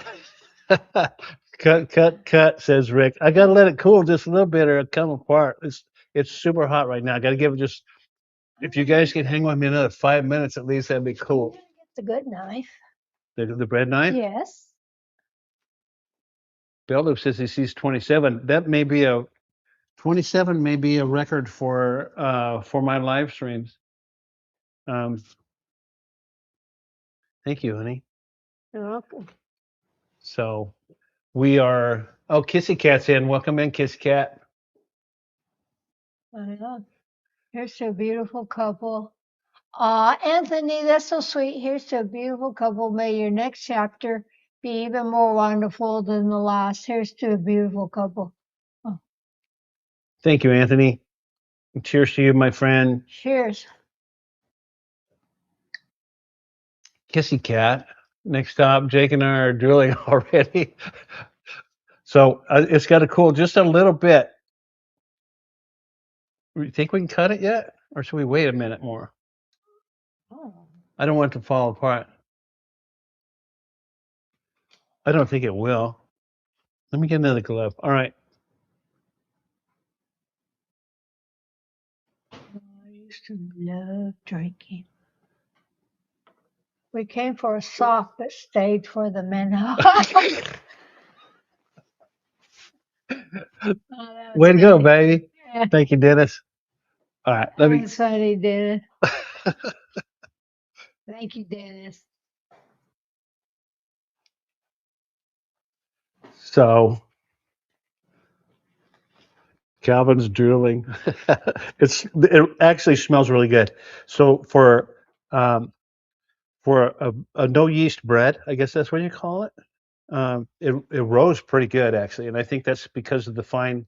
[SPEAKER 1] Cut, says Rick. I gotta let it cool just a little bit or it'll come apart. It's super hot right now. I gotta give it just if you guys can hang with me another 5 minutes at least, that'd be cool.
[SPEAKER 2] It's a good knife.
[SPEAKER 1] The bread knife?
[SPEAKER 2] Yes.
[SPEAKER 1] Belloop says he sees 27. That may be 27 may be a record for my live streams. Thank you, honey.
[SPEAKER 2] You're welcome.
[SPEAKER 1] So we are Kissy Cat's in. Welcome in, Kissy Cat.
[SPEAKER 2] I know. Here's to a beautiful couple. Anthony, that's so sweet. Here's to a beautiful couple. May your next chapter be even more wonderful than the last. Here's to a beautiful couple. Oh,
[SPEAKER 1] Thank you, Anthony. Cheers to you, my friend.
[SPEAKER 2] cheers.
[SPEAKER 1] Kissy Cat. Next stop, Jake and I are drilling already. So it's got to cool just a little bit. You think we can cut it yet? Or should we wait a minute more?
[SPEAKER 2] Oh.
[SPEAKER 1] I don't want it to fall apart. I don't think it will. Let me get another glove. All right.
[SPEAKER 2] I used to love drinking. We came for a soft but stayed for the Minnow.
[SPEAKER 1] Way to go, baby.
[SPEAKER 2] Yeah.
[SPEAKER 1] Thank you, Dennis. All right. Let me.
[SPEAKER 2] That's funny, Dennis. Thank you, Dennis.
[SPEAKER 1] So Calvin's drooling. It actually smells really good. So for a no yeast bread, I guess that's what you call it. It rose pretty good actually, and I think that's because of the fine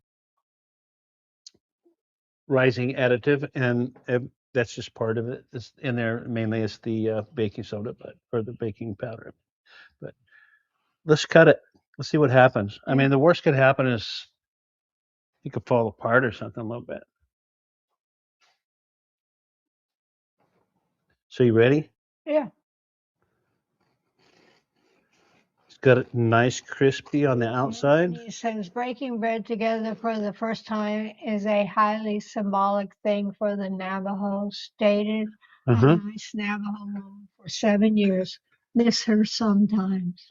[SPEAKER 1] rising additive, and that's just part of it. It's in there mainly is the baking soda, or the baking powder. But let's cut it. Let's see what happens. I mean, the worst could happen is it could fall apart or something a little bit. So you ready?
[SPEAKER 2] Yeah.
[SPEAKER 1] It's got it nice crispy on the outside.
[SPEAKER 2] He says breaking bread together for the first time is a highly symbolic thing for the Navajo. Stated a nice Navajo woman for 7 years. Miss her sometimes.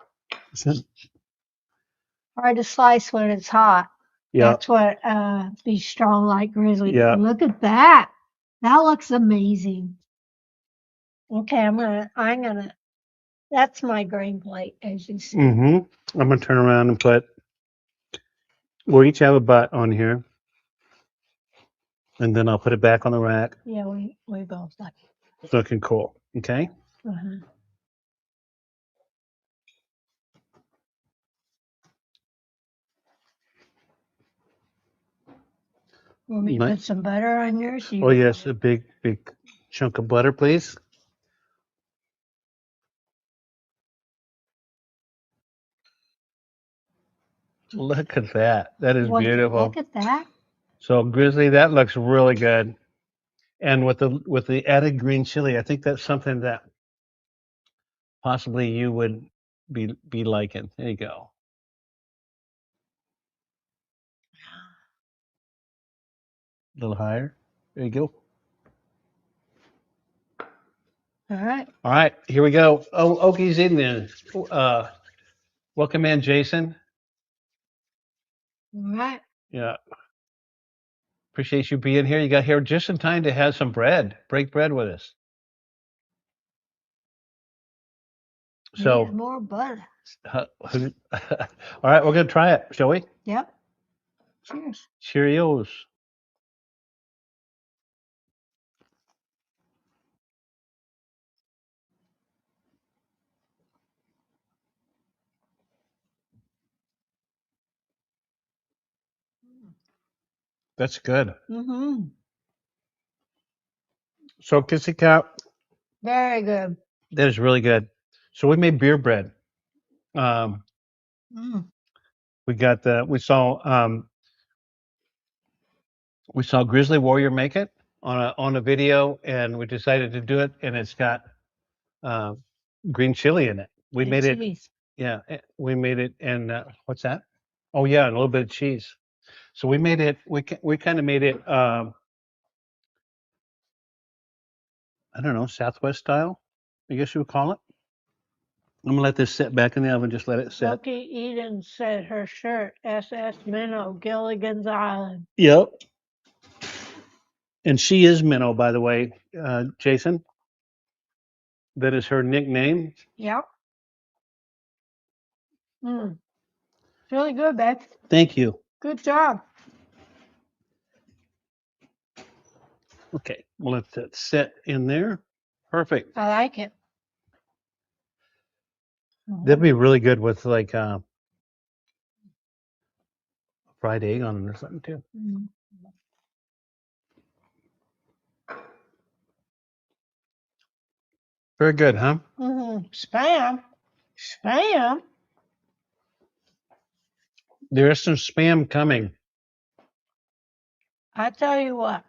[SPEAKER 2] Hard to slice when it's hot.
[SPEAKER 1] Yeah.
[SPEAKER 2] That's what be strong like Grizzly.
[SPEAKER 1] Yeah.
[SPEAKER 2] Look at that. That looks amazing. Okay, I'm gonna, that's my grain plate, as you see.
[SPEAKER 1] I'm gonna turn around and put. We'll each have a butt on here, and then I'll put it back on the rack.
[SPEAKER 2] Yeah, we both like it.
[SPEAKER 1] It's looking cool. Okay.
[SPEAKER 2] Uh-huh. Want me to put some butter on yours?
[SPEAKER 1] Oh yes, a big chunk of butter, please. Look at that. That is beautiful.
[SPEAKER 2] Look at that.
[SPEAKER 1] So Grizzly, that looks really good. And with the added green chili, I think that's something that possibly you would be liking. There you go. A little higher. There you go.
[SPEAKER 2] All right.
[SPEAKER 1] All right, here we go. Oh, Oki's in there. Welcome in, Jason.
[SPEAKER 2] All right.
[SPEAKER 1] Yeah, appreciate you being here. You got here just in time to have some bread. Break bread with us. So,
[SPEAKER 2] Need more butter.
[SPEAKER 1] all right, we're gonna try it, shall we?
[SPEAKER 2] Yep. Cheers.
[SPEAKER 1] Cheerios. That's good.
[SPEAKER 2] Mm-hmm.
[SPEAKER 1] So, Kissy Cat,
[SPEAKER 2] Very good.
[SPEAKER 1] that is really good. So we made beer bread. Um,
[SPEAKER 2] Mm.
[SPEAKER 1] we saw Grizzly Warrior make it on a video, and we decided to do it. And it's got uh, green chili in it. We made it.
[SPEAKER 2] Cheese.
[SPEAKER 1] Yeah, we made it. And what's that? Oh yeah, and a little bit of cheese. So we made it. We kind of made it. I don't know, Southwest style. I guess you would call it. I'm gonna let this sit back in the oven. Just let it sit.
[SPEAKER 2] Lucky Eden said her shirt, SS Minnow, Gilligan's Island.
[SPEAKER 1] Yep. And she is Minnow, by the way, Jason. That is her nickname.
[SPEAKER 2] Yep. Mm. It's really good, babe.
[SPEAKER 1] Thank you.
[SPEAKER 2] Good job.
[SPEAKER 1] Okay, we'll let that sit in there. Perfect.
[SPEAKER 2] I like it.
[SPEAKER 1] That'd be really good with like fried egg on it or something too.
[SPEAKER 2] Mm.
[SPEAKER 1] Very good, huh?
[SPEAKER 2] Mm-hmm. Spam. Spam.
[SPEAKER 1] There is some spam coming.
[SPEAKER 2] I tell you what,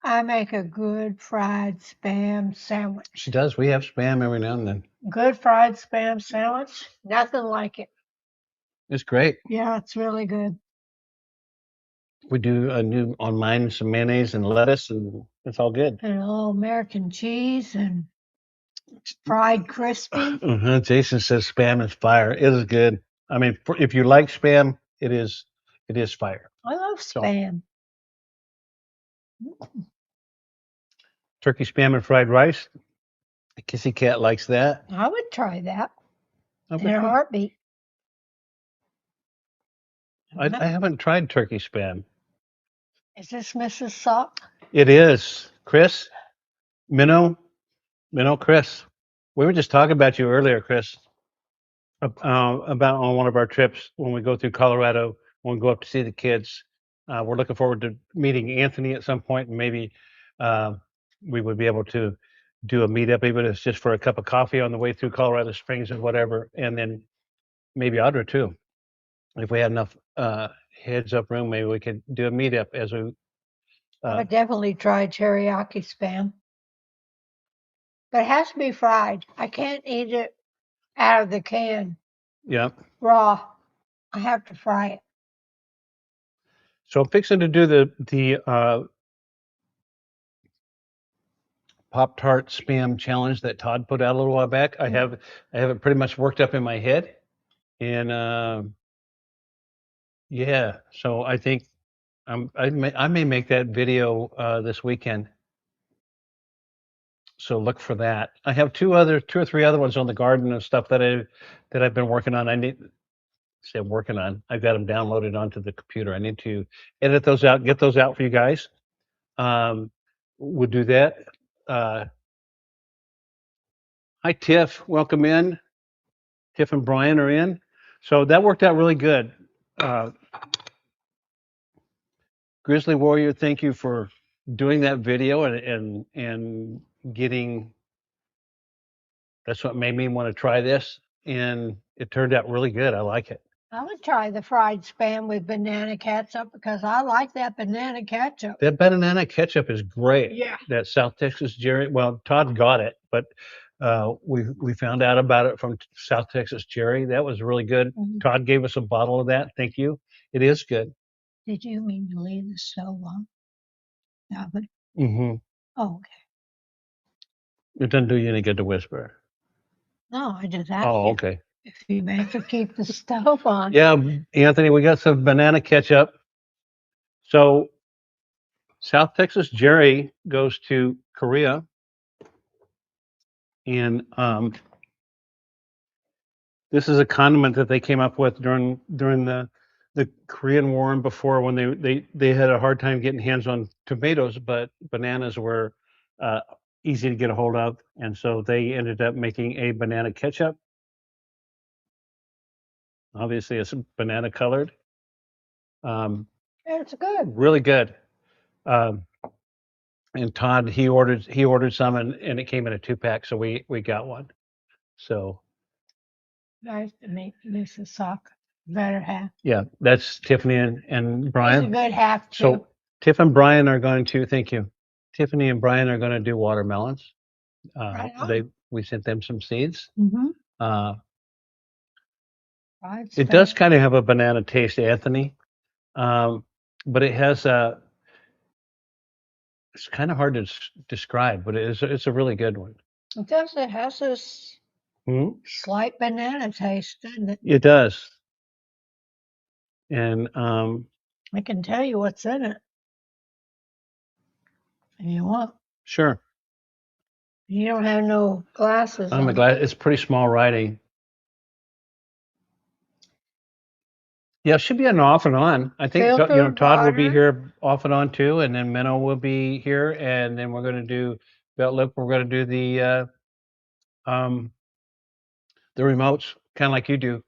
[SPEAKER 2] I make a good fried spam sandwich.
[SPEAKER 1] She does. We have spam every now and then.
[SPEAKER 2] Good fried spam sandwich, nothing like it.
[SPEAKER 1] It's great.
[SPEAKER 2] Yeah, it's really good.
[SPEAKER 1] We do a new on mine some mayonnaise and lettuce, and it's all good.
[SPEAKER 2] And a little American cheese and fried crispy.
[SPEAKER 1] Jason says spam is fire. It is good. I mean, if you like spam, it is fire.
[SPEAKER 2] I love spam.
[SPEAKER 1] Turkey spam and fried rice. Kissy Cat likes that.
[SPEAKER 2] I would try that
[SPEAKER 1] I
[SPEAKER 2] in a heartbeat.
[SPEAKER 1] I haven't tried turkey spam.
[SPEAKER 2] Is this Mrs. Sock?
[SPEAKER 1] It is. Chris? Minnow, Chris. We were just talking about you earlier, Chris, about on one of our trips when we go through Colorado, when we go up to see the kids. We're looking forward to meeting Anthony at some point, and maybe we would be able to do a meetup, even if it's just for a cup of coffee on the way through Colorado Springs and whatever, and then maybe Audra too. If we had enough heads up room, maybe we could do a meetup as we.
[SPEAKER 2] I would definitely try teriyaki spam. But it has to be fried. I can't eat it out of the can
[SPEAKER 1] Yeah.
[SPEAKER 2] raw. I have to fry it.
[SPEAKER 1] So I'm fixing to do the Pop-Tart spam challenge that Todd put out a little while back. I have it pretty much worked up in my head, and yeah. So I think I may make that video this weekend. So look for that. I have two or three other ones on the garden and stuff that I've been working on. I'm working on. I've got them downloaded onto the computer. I need to edit those out, get those out for you guys. We'll do that. Uh, Hi, Tiff. Welcome in. Tiff and Brian are in. So that worked out really good. Uh, Grizzly Warrior, thank you for doing that video and getting. That's what made me want to try this, and it turned out really good. I like it.
[SPEAKER 2] I would try the fried spam with banana ketchup because I like that banana ketchup.
[SPEAKER 1] That banana ketchup is great.
[SPEAKER 2] Yeah.
[SPEAKER 1] That South Texas Jerry. Well, Todd got it, but we found out about it from South Texas Jerry. That was really good. Todd gave us a bottle of that. Thank you. It is good.
[SPEAKER 2] Did you mean to leave the stove on? Yeah, but
[SPEAKER 1] Mm-hmm.
[SPEAKER 2] oh, okay.
[SPEAKER 1] It doesn't do you any good to whisper.
[SPEAKER 2] No, I did that.
[SPEAKER 1] Oh, okay.
[SPEAKER 2] If you meant to keep the stove on.
[SPEAKER 1] Yeah, Anthony, we got some banana ketchup. So South Texas Jerry goes to Korea, and this is a condiment that they came up with during the Korean War and before, when they had a hard time getting hands on tomatoes, but bananas were uh, easy to get a hold of, and so they ended up making a banana ketchup. Obviously, it's banana colored.
[SPEAKER 2] It's good.
[SPEAKER 1] Really good. Um, and Todd, he ordered some, and it came in a 2-pack, so we got one. So
[SPEAKER 2] Nice to meet Mrs. Sock. Better half.
[SPEAKER 1] yeah, that's Tiffany and
[SPEAKER 2] He's a
[SPEAKER 1] Brian.
[SPEAKER 2] good half too.
[SPEAKER 1] So Tiff and Brian are going to, thank you. Tiffany and Brian are going to do watermelons.
[SPEAKER 2] Right on.
[SPEAKER 1] We sent them some seeds.
[SPEAKER 2] Mm-hmm.
[SPEAKER 1] It does kind of have a banana taste, Anthony, but it has a. It's kind of hard to describe, but it's a really good one.
[SPEAKER 2] It does. It has this slight banana taste, doesn't it?
[SPEAKER 1] It does. And
[SPEAKER 2] I can tell you what's in it. If you want.
[SPEAKER 1] Sure.
[SPEAKER 2] You don't have no glasses.
[SPEAKER 1] I'm glad it's pretty small writing. Yeah, it should be an off and on. I think Todd will be here off and on too, and then Minnow will be here, and then we're going to do Belt Lip. We're going to do the remotes, kind of like you do.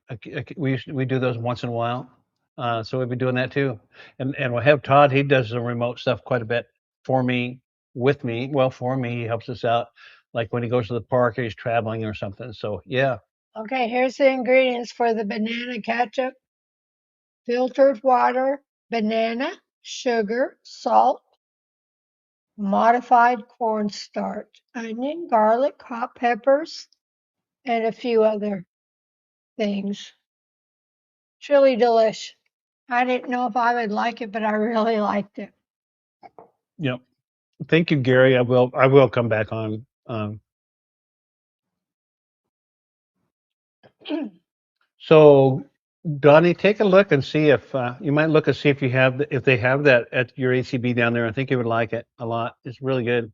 [SPEAKER 1] We do those once in a while, so we'll be doing that too. And we'll have Todd. He does the remote stuff quite a bit for me, with me. Well, for me, he helps us out, like when he goes to the park or he's traveling or something. So yeah.
[SPEAKER 2] Okay, here's the ingredients for the banana ketchup: filtered water, banana, sugar, salt, modified cornstarch, onion, garlic, hot peppers, and a few other things. It's really delish. I didn't know if I would like it, but I really liked it.
[SPEAKER 1] Yep. Thank you, Gary. I will come back on. So, Donnie, take a look and see if you might look and see if if they have that at your ACB down there. I think you would like it a lot. It's really good.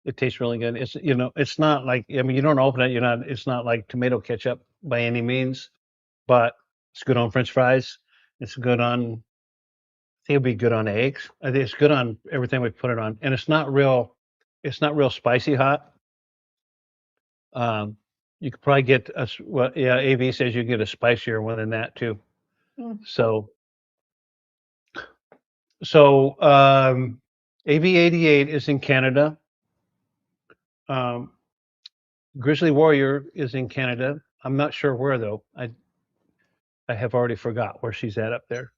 [SPEAKER 1] It tastes really good. It's not like, I mean, you don't open it. It's not like tomato ketchup by any means, but it's good on French fries. It's good on. I think it'll be good on eggs. I think it's good on everything we put it on, and it's not real. It's not real spicy hot. You could probably get well, yeah. AV says you get a spicier one than that too. So AV88 is in Canada. Grizzly Warrior is in Canada. I'm not sure where though. I have already forgot where she's at up there.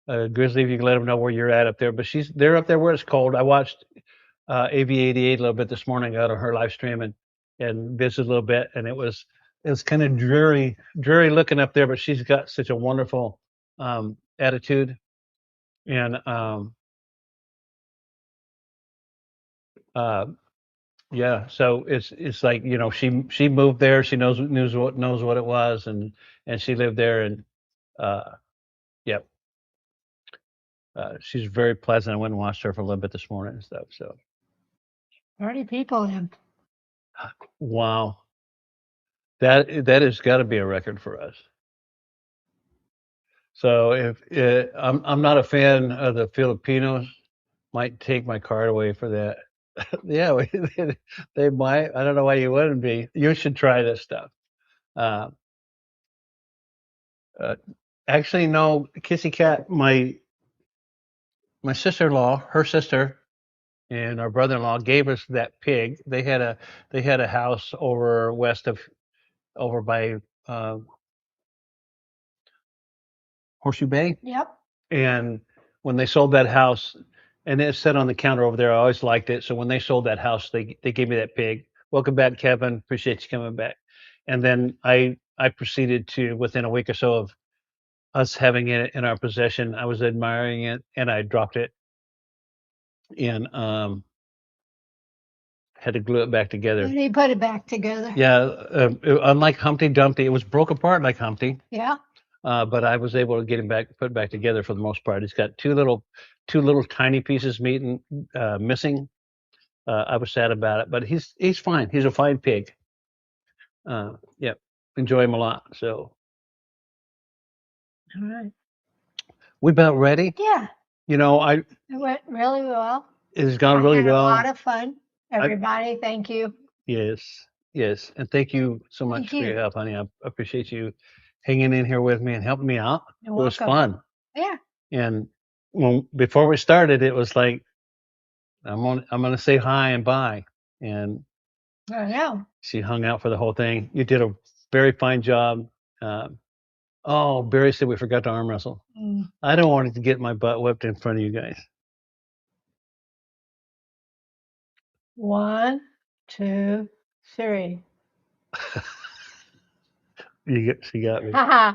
[SPEAKER 1] Grizzly, if you can let them know where you're at up there, but they're up there where it's cold. I watched AV88 a little bit this morning out of her live stream and visited a little bit, and it was kind of dreary looking up there, but she's got such a wonderful attitude, and yeah, so it's like, she moved there, she knows what it was, and she lived there, and yeah, she's very pleasant. I went and watched her for a little bit this morning and stuff. So
[SPEAKER 2] 30 people in.
[SPEAKER 1] Wow. That has got to be a record for us. So if I'm not a fan of the Filipinos, might take my card away for that. Yeah, they might. I don't know why you wouldn't be. You should try this stuff. Uh, uh, Actually, no, Kissy Cat. My sister-in-law, her sister, and our brother-in-law gave us that pig. They had a house over west of over by uh, Horseshoe Bay.
[SPEAKER 2] Yep.
[SPEAKER 1] And when they sold that house, and it's set on the counter over there, I always liked it. So when they sold that house, they gave me that pig. Welcome back, Kevin. Appreciate you coming back. And then I proceeded to, within a week or so of us having it in our possession, I was admiring it and I dropped it and had to glue it back together.
[SPEAKER 2] And he put it back together.
[SPEAKER 1] Yeah, unlike Humpty Dumpty, it was broke apart like Humpty.
[SPEAKER 2] Yeah.
[SPEAKER 1] But I was able to get him back, put back together for the most part. He's got two little tiny pieces missing. I was sad about it, but he's fine. He's a fine pig. Yeah, enjoy him a lot. So
[SPEAKER 2] All right.
[SPEAKER 1] we about ready.
[SPEAKER 2] Yeah.
[SPEAKER 1] You know,
[SPEAKER 2] It went really well.
[SPEAKER 1] it's gone
[SPEAKER 2] I
[SPEAKER 1] really
[SPEAKER 2] had
[SPEAKER 1] well.
[SPEAKER 2] a lot of fun. Everybody, thank you.
[SPEAKER 1] Yes, yes, and thank you so much
[SPEAKER 2] Thank
[SPEAKER 1] for your
[SPEAKER 2] you.
[SPEAKER 1] help, honey. I appreciate you hanging in here with me and helping me out.
[SPEAKER 2] You're
[SPEAKER 1] It was
[SPEAKER 2] welcome.
[SPEAKER 1] fun,
[SPEAKER 2] Yeah.
[SPEAKER 1] and before we started, it was like I'm gonna say hi and bye, and
[SPEAKER 2] I know.
[SPEAKER 1] she hung out for the whole thing. You did a very fine job. Uh, oh, Barry said we forgot to arm wrestle.
[SPEAKER 2] Mm.
[SPEAKER 1] I don't want to get my butt whipped in front of you guys.
[SPEAKER 2] 1, 2, 3.
[SPEAKER 1] She got me.
[SPEAKER 2] Haha.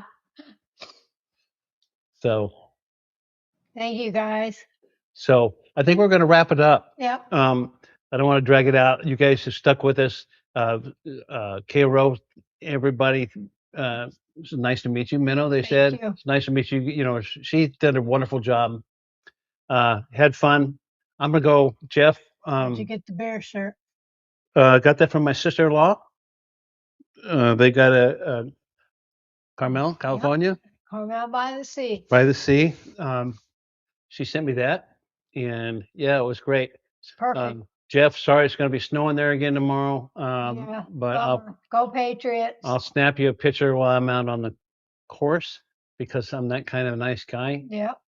[SPEAKER 1] So
[SPEAKER 2] Thank you guys.
[SPEAKER 1] I think we're going to wrap it up.
[SPEAKER 2] Yep.
[SPEAKER 1] I don't want to drag it out. You guys have stuck with us. KRO, everybody. It's nice to meet you, Minnow. They
[SPEAKER 2] Thank
[SPEAKER 1] said
[SPEAKER 2] you.
[SPEAKER 1] it's nice to meet you. You know, she did a wonderful job. Had fun. I'm gonna go, Jeff.
[SPEAKER 2] How'd you get the bear shirt?
[SPEAKER 1] Got that from my sister-in-law. They got a Carmel, California,
[SPEAKER 2] Home out by the sea.
[SPEAKER 1] by the sea. She sent me that, and yeah, it was great.
[SPEAKER 2] Perfect.
[SPEAKER 1] Jeff, sorry it's going to be snowing there again tomorrow.
[SPEAKER 2] Yeah.
[SPEAKER 1] But
[SPEAKER 2] Go Patriots.
[SPEAKER 1] I'll snap you a picture while I'm out on the course because I'm that kind of nice guy.
[SPEAKER 2] Yep.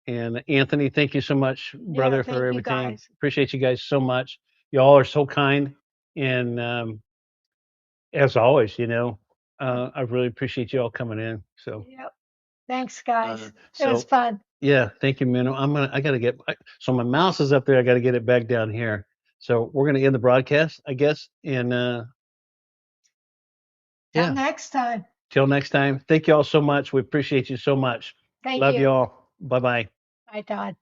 [SPEAKER 1] And Anthony, thank you so much, brother,
[SPEAKER 2] thank
[SPEAKER 1] for
[SPEAKER 2] you,
[SPEAKER 1] everything.
[SPEAKER 2] guys.
[SPEAKER 1] Appreciate you guys so much. Y'all are so kind, and as always, I really appreciate you all coming in. So
[SPEAKER 2] Yep. Thanks, guys. It
[SPEAKER 1] so
[SPEAKER 2] was fun.
[SPEAKER 1] yeah, thank you, Minnow. I gotta so my mouse is up there. I gotta get it back down here. So we're gonna end the broadcast, I guess. And
[SPEAKER 2] Till
[SPEAKER 1] yeah,
[SPEAKER 2] next time.
[SPEAKER 1] till next time. Thank you all so much. We appreciate you so much.
[SPEAKER 2] Thank
[SPEAKER 1] Love
[SPEAKER 2] you.
[SPEAKER 1] you all. Bye bye.
[SPEAKER 2] Bye, Todd.